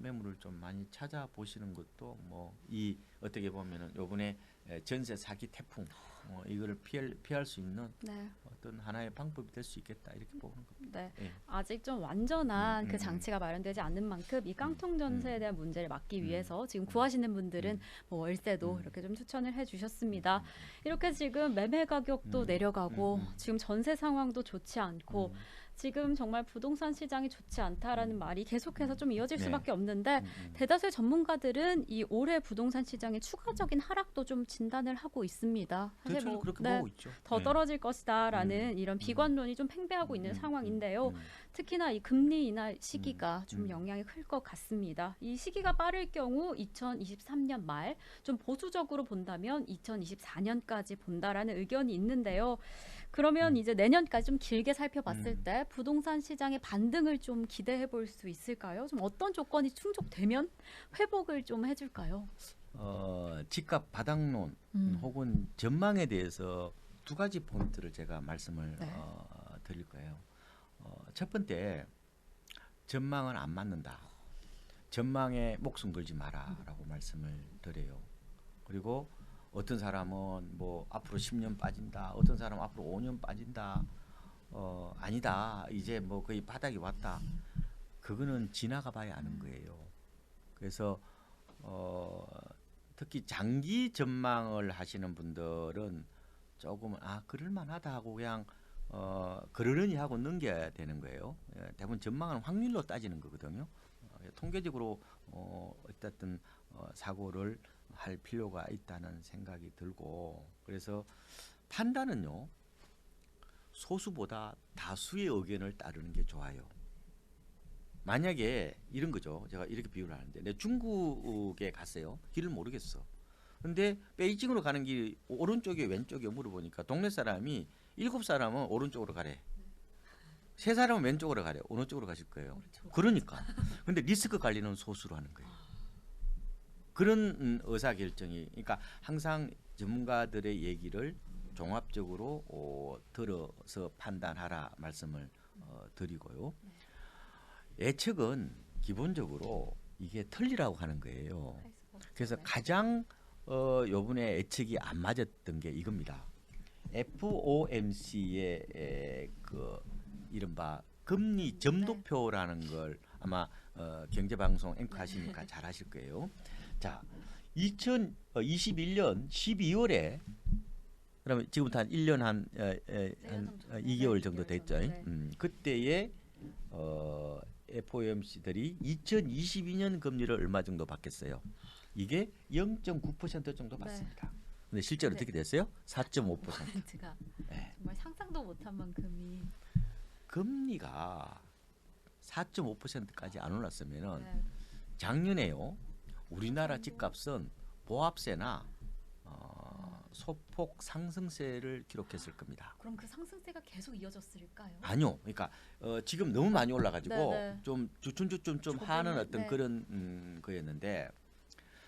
[SPEAKER 2] 매물을 좀 많이 찾아보시는 것도 뭐 이 어떻게 보면은 요번에 전세 사기 태풍 이거를 피할 수 있는
[SPEAKER 1] 네.
[SPEAKER 2] 어떤 하나의 방법이 될 수 있겠다 이렇게 보는 겁니다.
[SPEAKER 1] 네.
[SPEAKER 2] 예.
[SPEAKER 1] 아직 좀 완전한 그
[SPEAKER 2] 음.
[SPEAKER 1] 장치가 마련되지 않는 만큼 이 깡통 전세에 대한 문제를 막기 위해서 지금 구하시는 분들은 뭐 월세도 이렇게 좀 추천을 해주셨습니다. 이렇게 지금 매매 가격도 내려가고 지금 전세 상황도 좋지 않고 지금 정말 부동산 시장이 좋지 않다라는 말이 계속해서 좀 이어질
[SPEAKER 2] 네.
[SPEAKER 1] 수밖에 없는데 대다수의 전문가들은 이 올해 부동산 시장의 추가적인 하락도 좀 진단을 하고 있습니다. 사실
[SPEAKER 2] 대출을
[SPEAKER 1] 뭐
[SPEAKER 2] 그렇게
[SPEAKER 1] 네,
[SPEAKER 2] 보고 있죠.
[SPEAKER 1] 더
[SPEAKER 2] 예.
[SPEAKER 1] 떨어질 것이다라는 이런 비관론이 좀 팽배하고 있는 상황인데요. 특히나 이 금리 인하 시기가 좀 영향이 클 것 같습니다. 이 시기가 빠를 경우 2023년 말, 좀 보수적으로 본다면 2024년까지 본다라는 의견이 있는데요. 그러면 이제 내년까지 좀 길게 살펴봤을 때 부동산 시장의 반등을 좀 기대해 볼 수 있을까요? 좀 어떤 조건이 충족되면 회복을 좀 해줄까요?
[SPEAKER 2] 집값 바닥론 혹은 전망에 대해서 두 가지 포인트를 제가 말씀을
[SPEAKER 1] 네.
[SPEAKER 2] 드릴 거예요. 첫 번째, 전망은 안 맞는다. 전망에 목숨 걸지 마라라고 말씀을 드려요. 그리고 어떤 사람은 뭐 앞으로 10년 빠진다, 어떤 사람은 앞으로 5년 빠진다, 아니다, 이제 뭐 거의 바닥이 왔다. 그거는 지나가 봐야 아는 거예요. 그래서 특히 장기 전망을 하시는 분들은 조금 그럴 만하다 하고 그냥 그러려니 하고 넘겨야 되는 거예요. 대부분 전망은 확률로 따지는 거거든요. 통계적으로 어쨌든 사고를 할 필요가 있다는 생각이 들고, 그래서 판단은요, 소수보다 다수의 의견을 따르는 게 좋아요. 만약에 이런 거죠. 제가 이렇게 비유를 하는데, 내가 중국에 갔어요. 길을 모르겠어. 근데 베이징으로 가는 길 오른쪽에 왼쪽에 물어보니까 동네 사람이 7사람은 오른쪽으로 가래. 3사람은 왼쪽으로 가래. 어느 쪽으로 가실 거예요? 그러니까. 근데 리스크 관리는 소수로 하는 거예요. 그런 의사 결정이, 그러니까 항상 전문가들의 얘기를 종합적으로 들어서 판단하라 말씀을 드리고요. 예측은 기본적으로 이게 틀리라고 하는 거예요. 그래서 가장 요번에 예측이 안 맞았던 게 이겁니다. FOMC의 그 이른바 금리 점도표라는 걸 아마 경제방송 앵커 하시니까 잘 아실 거예요. 자, 2021년 12월에 그러면 지금부터 한 1년 한 2개월 정도 됐죠. 그때에 FOMC들이 2022년 금리를 얼마 정도 받겠어요? 이게 0.9% 정도 받습니다. 근데 실제로 어떻게 됐어요? 4.5%가
[SPEAKER 1] 정말 상상도 못한 만큼이
[SPEAKER 2] 금리가 4.5%까지 안 올랐으면은 작년에요. 우리나라 집값은 보합세나 소폭 상승세를 기록했을 겁니다.
[SPEAKER 1] 그럼 그 상승세가 계속 이어졌을까요?
[SPEAKER 2] 아니요. 그러니까 지금 너무 많이 올라가지고 좀 주춤주춤 좀 하는 어떤 그런 거였는데,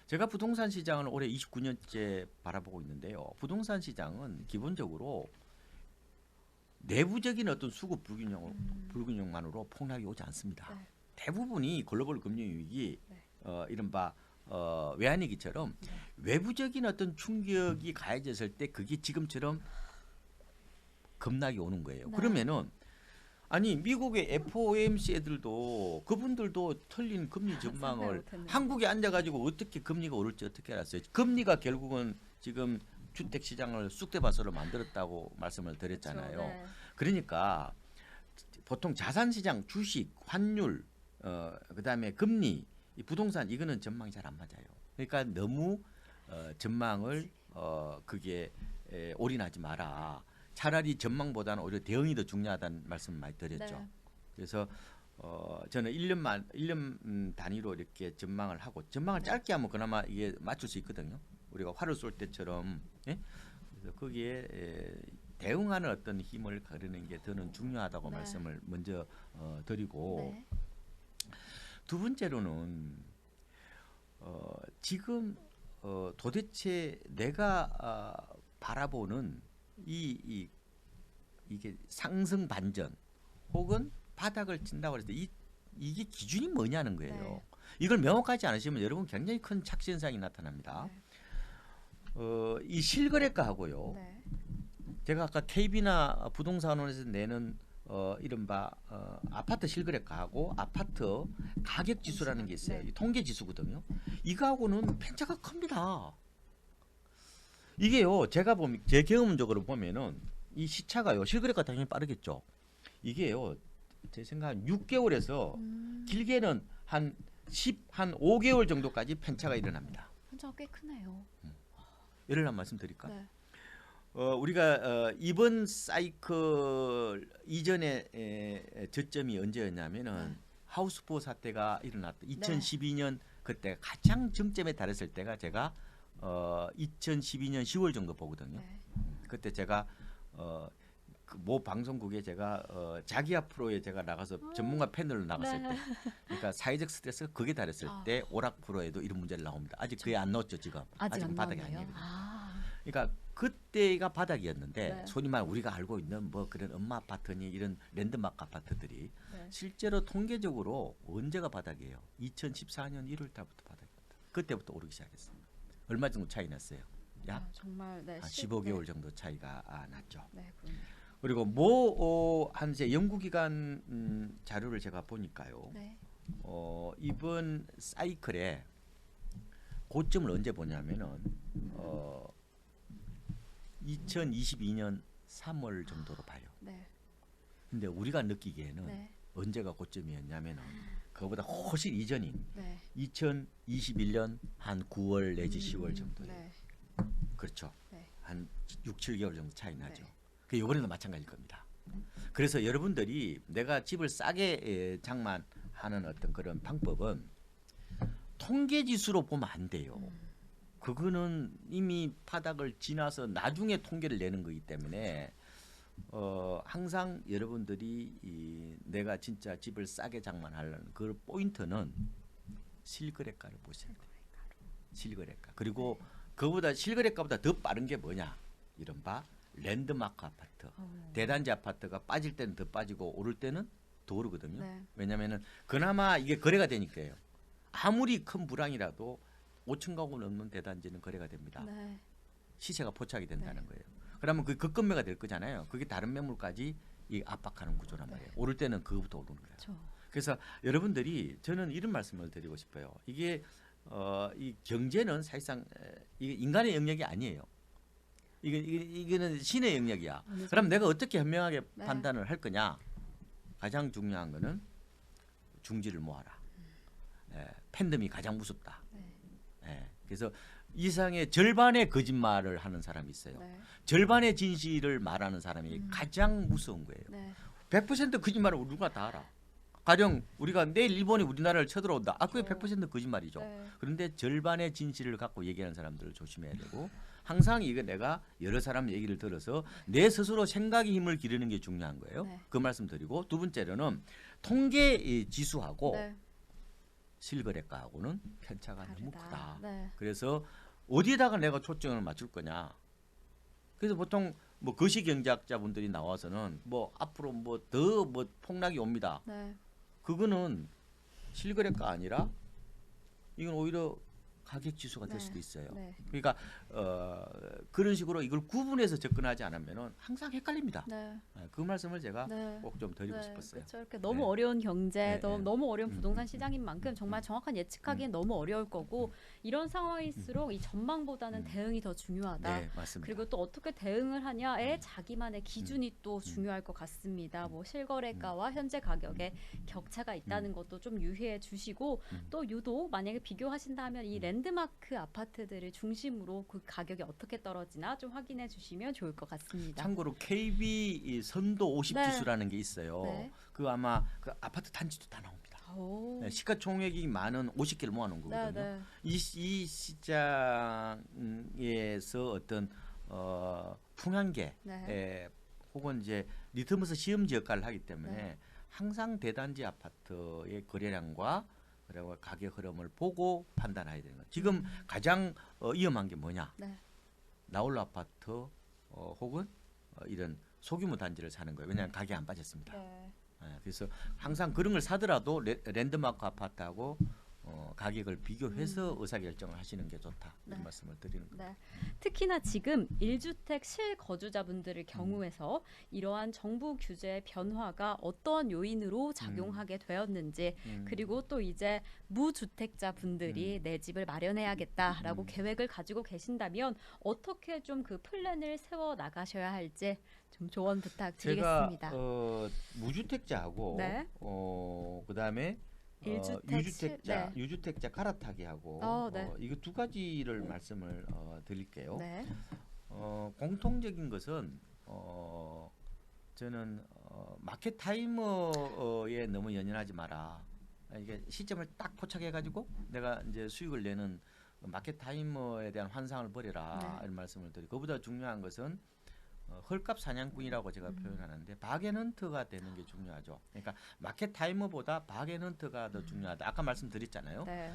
[SPEAKER 2] 제가 부동산 시장을 올해 29년째 바라보고 있는데요. 부동산 시장은 기본적으로 내부적인 어떤 수급 불균형만으로 폭락이 오지 않습니다. 대부분이 글로벌 금융위기, 이른바 외환위기처럼 외부적인 어떤 충격이 가해졌을 때 그게 지금처럼 급락이 오는 거예요. 그러면은 아니 미국의 FOMC 애들도 그분들도 틀린 금리 전망을 한국에 앉아가지고 어떻게 금리가 오를지 어떻게 알았어요? 금리가 결국은 지금 주택 시장을 쑥대밭으로 만들었다고 말씀을 드렸잖아요.
[SPEAKER 1] 그렇죠.
[SPEAKER 2] 그러니까 보통 자산 시장, 주식, 환율, 그다음에 금리, 이 부동산 이거는 전망이 잘 안 맞아요. 그러니까 너무 전망을 그게 올인하지 마라. 차라리 전망보다는 오히려 대응이 더 중요하다는 말씀 많이 드렸죠. 그래서 저는 1년 단위로 이렇게 전망을 하고, 전망을 짧게 하면 그나마 이게 맞출 수 있거든요. 우리가 활을 쏠 때처럼. 예? 그래서 거기에 대응하는 어떤 힘을 가르는 게 저는 중요하다고 말씀을 먼저 드리고, 두 번째로는 지금 도대체 내가 바라보는 이게 상승 반전 혹은 바닥을 친다고 했을 때 이게 기준이 뭐냐는 거예요. 이걸 명확하지 않으시면 여러분 굉장히 큰 착시현상이 나타납니다. 이 실거래가하고요. 제가 아까 KB나 부동산원에서 내는 이른바 아파트 실거래가하고 아파트 가격 지수라는 게 있어요. 이 통계 지수거든요. 이거하고는 편차가 큽니다. 이게요, 제가 보면 제 경험적으로 보면은 이 시차가요, 실거래가 당연히 빠르겠죠. 이게요, 제 생각은 6개월에서 길게는 한 5개월 정도까지 편차가 일어납니다.
[SPEAKER 1] 편차가 꽤 크네요.
[SPEAKER 2] 예를 한 말씀 드릴까? 우리가 이번 사이클 이전에 저점이 언제였냐면은 하우스포 사태가 일어났던 2012년 그때 가장 정점에 달했을 때가 제가 2012년 10월 정도 보거든요. 그때 제가 모 방송국에 제가 자기야 프로에 제가 나가서 전문가 패널로 나갔을 때, 그러니까 사회적 스트레스가 극에 달했을 때 오락 프로에도 이런 문제를 나옵니다. 아직 그게 안 나왔죠 지금. 아직은 바닥이 아니에요. 그러니까 그때가 바닥이었는데
[SPEAKER 1] 네.
[SPEAKER 2] 소위 말 우리가 알고 있는 뭐 그런 엄마 아파트니 이런 랜드마크 아파트들이
[SPEAKER 1] 네.
[SPEAKER 2] 실제로 통계적으로 언제가 바닥이에요? 2014년 1월 달부터 바닥입니다. 그때부터 오르기 시작했습니다. 얼마 정도 차이 났어요? 약
[SPEAKER 1] 정말 네.
[SPEAKER 2] 한 15개월 정도 차이가 났죠.
[SPEAKER 1] 네, 그럼요.
[SPEAKER 2] 그리고 뭐한 이제 연구기관 자료를 제가 보니까요.
[SPEAKER 1] 네.
[SPEAKER 2] 이번 사이클에 고점을 언제 보냐면은 2022년 3월 정도로 봐요.
[SPEAKER 1] 네.
[SPEAKER 2] 근데 우리가 느끼기에는
[SPEAKER 1] 네.
[SPEAKER 2] 언제가 고점이었냐면은 그거보다 훨씬 이전인
[SPEAKER 1] 네.
[SPEAKER 2] 2021년 한 9월 내지 10월 정도예요.
[SPEAKER 1] 네.
[SPEAKER 2] 그렇죠.
[SPEAKER 1] 네.
[SPEAKER 2] 한 6, 7개월 정도 차이 나죠.
[SPEAKER 1] 네.
[SPEAKER 2] 그 이번에도 마찬가지일 겁니다. 그래서 여러분들이 내가 집을 싸게 장만하는 어떤 그런 방법은 통계 지수로 보면 안 돼요. 그거는 이미 바닥을 지나서 나중에 통계를 내는 거기 때문에 항상 여러분들이 내가 진짜 집을 싸게 장만하려는 그 포인트는 실거래가를 보셔야 돼요. 실거래가. 그리고 그보다 실거래가보다 더 빠른 게 뭐냐? 이른바 랜드마크 아파트. 대단지 아파트가 빠질 때는 더 빠지고 오를 때는 더 오르거든요.
[SPEAKER 1] 네.
[SPEAKER 2] 왜냐하면은 그나마 이게 거래가 되니까요. 아무리 큰 불황이라도 5천 가구 넘는 대단지는 거래가 됩니다.
[SPEAKER 1] 네.
[SPEAKER 2] 시세가 포착이 된다는 거예요. 그러면 그 급매가 될 거잖아요. 그게 다른 매물까지 이 압박하는 구조란 말이에요. 오를 때는 그거부터 오르는 거예요.
[SPEAKER 1] 그렇죠.
[SPEAKER 2] 그래서 여러분들이 저는 이런 말씀을 드리고 싶어요. 이게 이 경제는 사실상 이게 인간의 영역이 아니에요. 이거는 신의 영역이야. 그럼 내가 어떻게 현명하게
[SPEAKER 1] 네.
[SPEAKER 2] 판단을 할 거냐? 가장 중요한 거는 중지를 모아라. 팬덤이 가장 무섭다.
[SPEAKER 1] 네.
[SPEAKER 2] 그래서 이상의 절반의 거짓말을 하는 사람이 있어요.
[SPEAKER 1] 네.
[SPEAKER 2] 절반의 진실을 말하는 사람이 가장 무서운 거예요.
[SPEAKER 1] 네.
[SPEAKER 2] 100% 거짓말을 누가 다 알아. 가령 우리가 내일 일본이 우리나라를 쳐들어온다. 그게 100% 거짓말이죠.
[SPEAKER 1] 네.
[SPEAKER 2] 그런데 절반의 진실을 갖고 얘기하는 사람들을 조심해야 되고 항상 이거 내가 여러 사람 얘기를 들어서 내 스스로 생각의 힘을 기르는 게 중요한 거예요.
[SPEAKER 1] 네.
[SPEAKER 2] 그 말씀 드리고 두 번째로는 통계 지수하고
[SPEAKER 1] 네.
[SPEAKER 2] 실거래가하고는 편차가 너무
[SPEAKER 1] 다르다.
[SPEAKER 2] 크다.
[SPEAKER 1] 네.
[SPEAKER 2] 그래서 어디에다가 내가 초점을 맞출 거냐. 그래서 보통 뭐 거시경제학자분들이 나와서는 뭐 앞으로 뭐 더 뭐 폭락이 옵니다.
[SPEAKER 1] 네.
[SPEAKER 2] 그거는 실거래가 아니라 이건 오히려 가격 지수가 될
[SPEAKER 1] 네.
[SPEAKER 2] 수도 있어요.
[SPEAKER 1] 네.
[SPEAKER 2] 그러니까 그런 식으로 이걸 구분해서 접근하지 않으면은 항상 헷갈립니다.
[SPEAKER 1] 네.
[SPEAKER 2] 그 말씀을 제가
[SPEAKER 1] 네.
[SPEAKER 2] 꼭 좀 드리고
[SPEAKER 1] 네,
[SPEAKER 2] 싶었어요.
[SPEAKER 1] 그렇죠. 이렇게 너무
[SPEAKER 2] 네.
[SPEAKER 1] 어려운 경제,
[SPEAKER 2] 네, 네.
[SPEAKER 1] 너무 어려운 부동산 시장인 만큼 정말 정확한 예측하기엔 너무 어려울 거고 이런 상황일수록 이 전망보다는 대응이 더 중요하다.
[SPEAKER 2] 네, 맞습니다.
[SPEAKER 1] 그리고 또 어떻게 대응을 하냐에 자기만의 기준이 또 중요할 것 같습니다. 뭐 실거래가와 현재 가격에 격차가 있다는 것도 좀 유의해 주시고 또 유독 만약에 비교하신다면 이 랜드마크 아파트들을 중심으로 그 가격이 어떻게 떨어지나 좀 확인해 주시면 좋을 것 같습니다.
[SPEAKER 2] 참고로 KB 이 선도 50
[SPEAKER 1] 네.
[SPEAKER 2] 지수라는 게 있어요.
[SPEAKER 1] 네.
[SPEAKER 2] 그 아마 그 아파트 단지도 다 나옵니다.
[SPEAKER 1] 오.
[SPEAKER 2] 네, 시가총액이 많은 50개를 모아놓은 거거든요.
[SPEAKER 1] 네, 네.
[SPEAKER 2] 이 시장에서 어떤 풍향계
[SPEAKER 1] 네.
[SPEAKER 2] 혹은 이제 리트머스 시험지 역할을 하기 때문에
[SPEAKER 1] 네.
[SPEAKER 2] 항상 대단지 아파트의 거래량과 그리고 가격 흐름을 보고 판단해야 되는 거예요. 지금 가장 위험한 게 뭐냐?
[SPEAKER 1] 네.
[SPEAKER 2] 나홀로 아파트 혹은 이런 소규모 단지를 사는 거예요. 왜냐하면 가격이 안 빠졌습니다.
[SPEAKER 1] 네.
[SPEAKER 2] 그래서 항상 그런 걸 사더라도 랜드마크 아파트하고 가격을 비교해서 의사결정을 하시는 게 좋다.
[SPEAKER 1] 네.
[SPEAKER 2] 이런 말씀을 드리는 거예요.
[SPEAKER 1] 네. 특히나 지금 1주택 실거주자분들을 경우에서 이러한 정부 규제의 변화가 어떤 요인으로 작용하게 되었는지 그리고 또 이제 무주택자분들이 내 집을 마련해야겠다라고 계획을 가지고 계신다면 어떻게 좀 그 플랜을 세워 나가셔야 할지 좀 조언 부탁드리겠습니다.
[SPEAKER 2] 제가 무주택자하고
[SPEAKER 1] 네.
[SPEAKER 2] 그다음에
[SPEAKER 1] 일주택
[SPEAKER 2] 유주택자 갈아타기하고
[SPEAKER 1] 네.
[SPEAKER 2] 이거 두 가지를 말씀을 드릴게요.
[SPEAKER 1] 네.
[SPEAKER 2] 공통적인 것은 저는 마켓 타이머에 너무 연연하지 마라. 이게 시점을 딱 포착해가지고 내가 이제 수익을 내는 마켓 타이머에 대한 환상을 버려라.
[SPEAKER 1] 네.
[SPEAKER 2] 이런 말씀을 드리고 그보다 중요한 것은 헐값 사냥꾼이라고 제가 표현하는데 박앤헌트가 되는 게 중요하죠. 그러니까 마켓 타이머보다 박앤헌트가 더 중요하다. 아까 말씀드렸잖아요.
[SPEAKER 1] 네.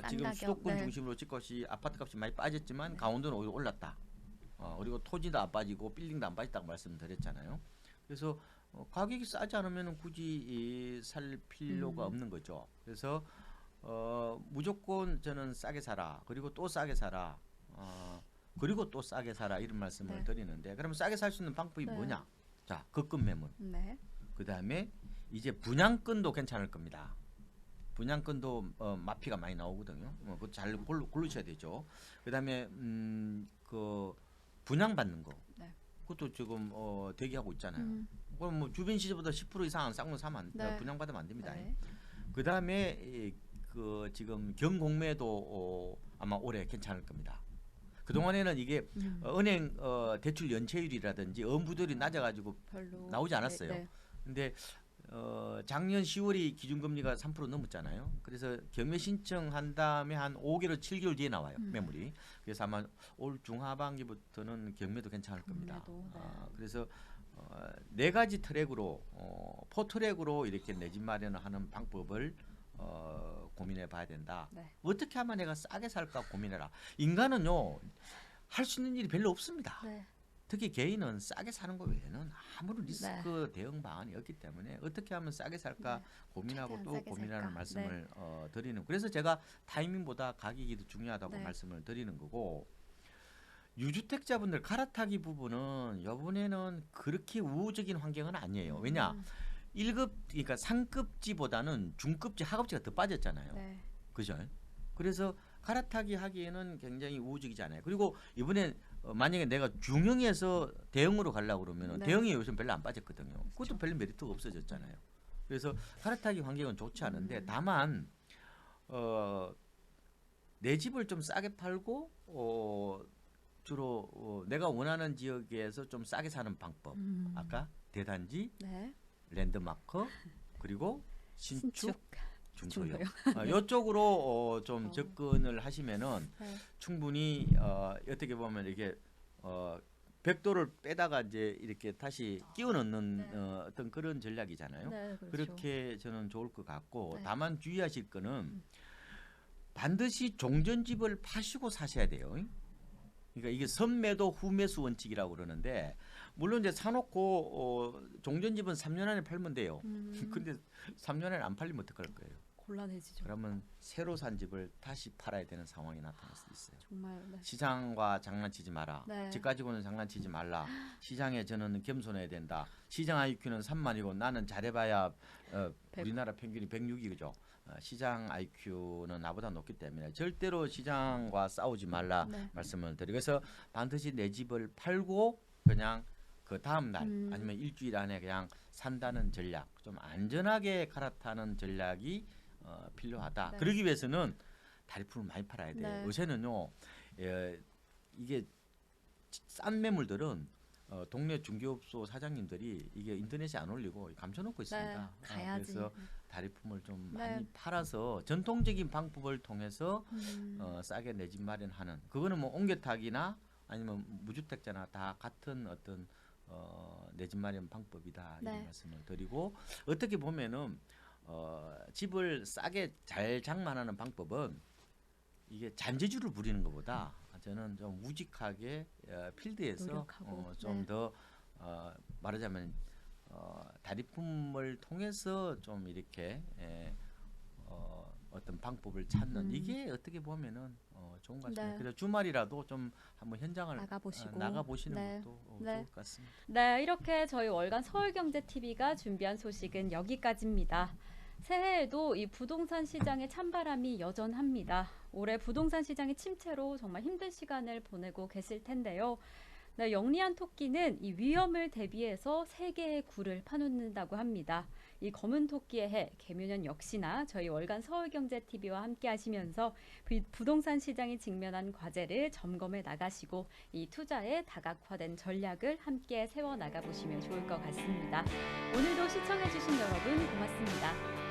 [SPEAKER 2] 지금
[SPEAKER 1] 가격,
[SPEAKER 2] 수도권
[SPEAKER 1] 네.
[SPEAKER 2] 중심으로 집값이 아파트 값이 많이 빠졌지만 강원도는 오히려 올랐다. 그리고 토지도 안 빠지고 빌딩도 안 빠졌다고 말씀드렸잖아요. 그래서 가격이 싸지 않으면 굳이 살 필요가 없는 거죠. 그래서 무조건 저는 싸게 사라. 그리고 또 싸게 사라. 그리고 또 싸게 사라 이런 말씀을
[SPEAKER 1] 네.
[SPEAKER 2] 드리는데 그러면 싸게 살 수 있는 방법이
[SPEAKER 1] 네.
[SPEAKER 2] 뭐냐? 자, 급금 매물.
[SPEAKER 1] 네.
[SPEAKER 2] 그다음에 이제 분양권도 괜찮을 겁니다. 분양권도 마피가 많이 나오거든요. 그거 잘 고르셔야 되죠. 그다음에 그 분양받는 거.
[SPEAKER 1] 네.
[SPEAKER 2] 그것도 지금 대기하고 있잖아요. 그럼 뭐 주변 시세보다 10% 이상 싼 거 사면
[SPEAKER 1] 네.
[SPEAKER 2] 분양받으면 안 됩니다.
[SPEAKER 1] 네.
[SPEAKER 2] 그다음에 그 지금 경공매도 아마 올해 괜찮을 겁니다. 그동안에는 이게 은행 대출 연체율이라든지 엄부들이 낮아가지고
[SPEAKER 1] 별로
[SPEAKER 2] 나오지 않았어요.
[SPEAKER 1] 네.
[SPEAKER 2] 근데 작년 10월이 기준금리가 3% 넘었잖아요. 그래서 경매 신청한 다음에 한 5개월, 7개월 뒤에 나와요. 매물이. 그래서 아마 올 중하반기부터는 경매도 괜찮을 겁니다.
[SPEAKER 1] 경매도, 네.
[SPEAKER 2] 그래서 네 가지 트랙으로 포트랙으로 이렇게 내 집 마련을 하는 방법을 고민해 봐야 된다.
[SPEAKER 1] 네.
[SPEAKER 2] 어떻게 하면 내가 싸게 살까 고민해라. 인간은요 할 수 있는 일이 별로 없습니다.
[SPEAKER 1] 네.
[SPEAKER 2] 특히 개인은 싸게 사는 거 외에는 아무런 리스크
[SPEAKER 1] 네.
[SPEAKER 2] 대응 방안이 없기 때문에 어떻게 하면 싸게 살까 고민하고
[SPEAKER 1] 최대한
[SPEAKER 2] 또
[SPEAKER 1] 싸게
[SPEAKER 2] 고민하는
[SPEAKER 1] 살까.
[SPEAKER 2] 말씀을 드리는. 그래서 제가 타이밍보다 가격이 더 중요하다고
[SPEAKER 1] 네.
[SPEAKER 2] 말씀을 드리는 거고 유주택자분들 갈아타기 부분은 이번에는 그렇게 우호적인 환경은 아니에요. 왜냐? 1급 그러니까 상급지보다는 중급지, 하급지가 더 빠졌잖아요.
[SPEAKER 1] 네.
[SPEAKER 2] 그죠? 그래서 갈아타기 하기에는 굉장히 우호적이지 않아요. 그리고 이번에 만약에 내가 중형에서 대형으로 가려고 그러면
[SPEAKER 1] 네.
[SPEAKER 2] 대형이 요즘 별로 안 빠졌거든요. 그것도 별로 메리트가 없어졌잖아요. 그래서 갈아타기 환경은 좋지 않은데 다만 내 집을 좀 싸게 팔고 주로 내가 원하는 지역에서 좀 싸게 사는 방법. 아까 대단지,
[SPEAKER 1] 네.
[SPEAKER 2] 랜드마크, 그리고 신축, 중소형.
[SPEAKER 1] 중소형.
[SPEAKER 2] 이쪽으로 좀 접근을 하시면은
[SPEAKER 1] 네.
[SPEAKER 2] 충분히 어떻게 보면 이게 벽돌을 빼다가 이제 이렇게 다시 끼워 넣는
[SPEAKER 1] 네.
[SPEAKER 2] 어떤 그런 전략이잖아요.
[SPEAKER 1] 네, 그렇죠.
[SPEAKER 2] 그렇게 저는 좋을 것 같고
[SPEAKER 1] 네.
[SPEAKER 2] 다만 주의하실 거는 반드시 종전집을 파시고 사셔야 돼요. 그러니까 이게 선매도 후매수 원칙이라고 그러는데 물론 이제 사놓고 종전집은 3년 안에 팔면 돼요. 근데 3년 안에 안 팔리면 어떡할 거예요?
[SPEAKER 1] 곤란해지죠.
[SPEAKER 2] 그러면 새로 산 집을 다시 팔아야 되는 상황이 나타날 수 있어요.
[SPEAKER 1] 정말. 네.
[SPEAKER 2] 시장과 장난치지 마라.
[SPEAKER 1] 네.
[SPEAKER 2] 집 가지고는 장난치지 말라. 시장에 저는 겸손해야 된다. 시장 IQ는 3만이고 나는 잘해봐야 우리나라 평균이 106이죠. 시장 IQ는 나보다 높기 때문에 절대로 시장과 싸우지 말라
[SPEAKER 1] 네.
[SPEAKER 2] 말씀을 드리고 그래서 반드시 내 집을 팔고 그냥 그 다음 날 아니면 일주일 안에 그냥 산다는 전략, 좀 안전하게 갈아타는 전략이 필요하다.
[SPEAKER 1] 네.
[SPEAKER 2] 그러기 위해서는 다리품을 많이 팔아야 돼요.
[SPEAKER 1] 네.
[SPEAKER 2] 요새는요 이게 싼 매물들은 동네 중개업소 사장님들이 이게 인터넷에 안 올리고 감춰놓고 있습니다.
[SPEAKER 1] 네, 가야지.
[SPEAKER 2] 그래서 다리품을 좀
[SPEAKER 1] 네.
[SPEAKER 2] 많이 팔아서 전통적인 방법을 통해서 싸게 내 집 마련하는 그거는 뭐 옮겨타기나 아니면 무주택자나 다 같은 어떤 내 집 마련 방법이다 이런
[SPEAKER 1] 네.
[SPEAKER 2] 말씀을 드리고 어떻게 보면은 집을 싸게 잘 장만하는 방법은 이게 잔재주를 부리는 것보다 저는 좀 우직하게 필드에서
[SPEAKER 1] 노력하고.
[SPEAKER 2] 좀
[SPEAKER 1] 네.
[SPEAKER 2] 더 말하자면 다리품을 통해서 좀 이렇게 어떤 방법을 찾는 이게 어떻게 보면은 좋은 것 같습니다.
[SPEAKER 1] 네.
[SPEAKER 2] 그래서 주말이라도 좀 한번 현장을
[SPEAKER 1] 나가보시고.
[SPEAKER 2] 나가보시는
[SPEAKER 1] 네.
[SPEAKER 2] 것도
[SPEAKER 1] 네.
[SPEAKER 2] 좋을 것 같습니다.
[SPEAKER 1] 네, 이렇게 저희 월간 서울경제TV가 준비한 소식은 여기까지입니다. 새해에도 이 부동산 시장의 찬바람이 여전합니다. 올해 부동산 시장의 침체로 정말 힘든 시간을 보내고 계실 텐데요. 네, 영리한 토끼는 이 위험을 대비해서 3개의 굴을 파놓는다고 합니다. 이 검은 토끼의 해, 개묘년 역시나 저희 월간 서울경제TV와 함께 하시면서 부동산 시장이 직면한 과제를 점검해 나가시고 이 투자에 다각화된 전략을 함께 세워 나가보시면 좋을 것 같습니다. 오늘도 시청해주신 여러분 고맙습니다.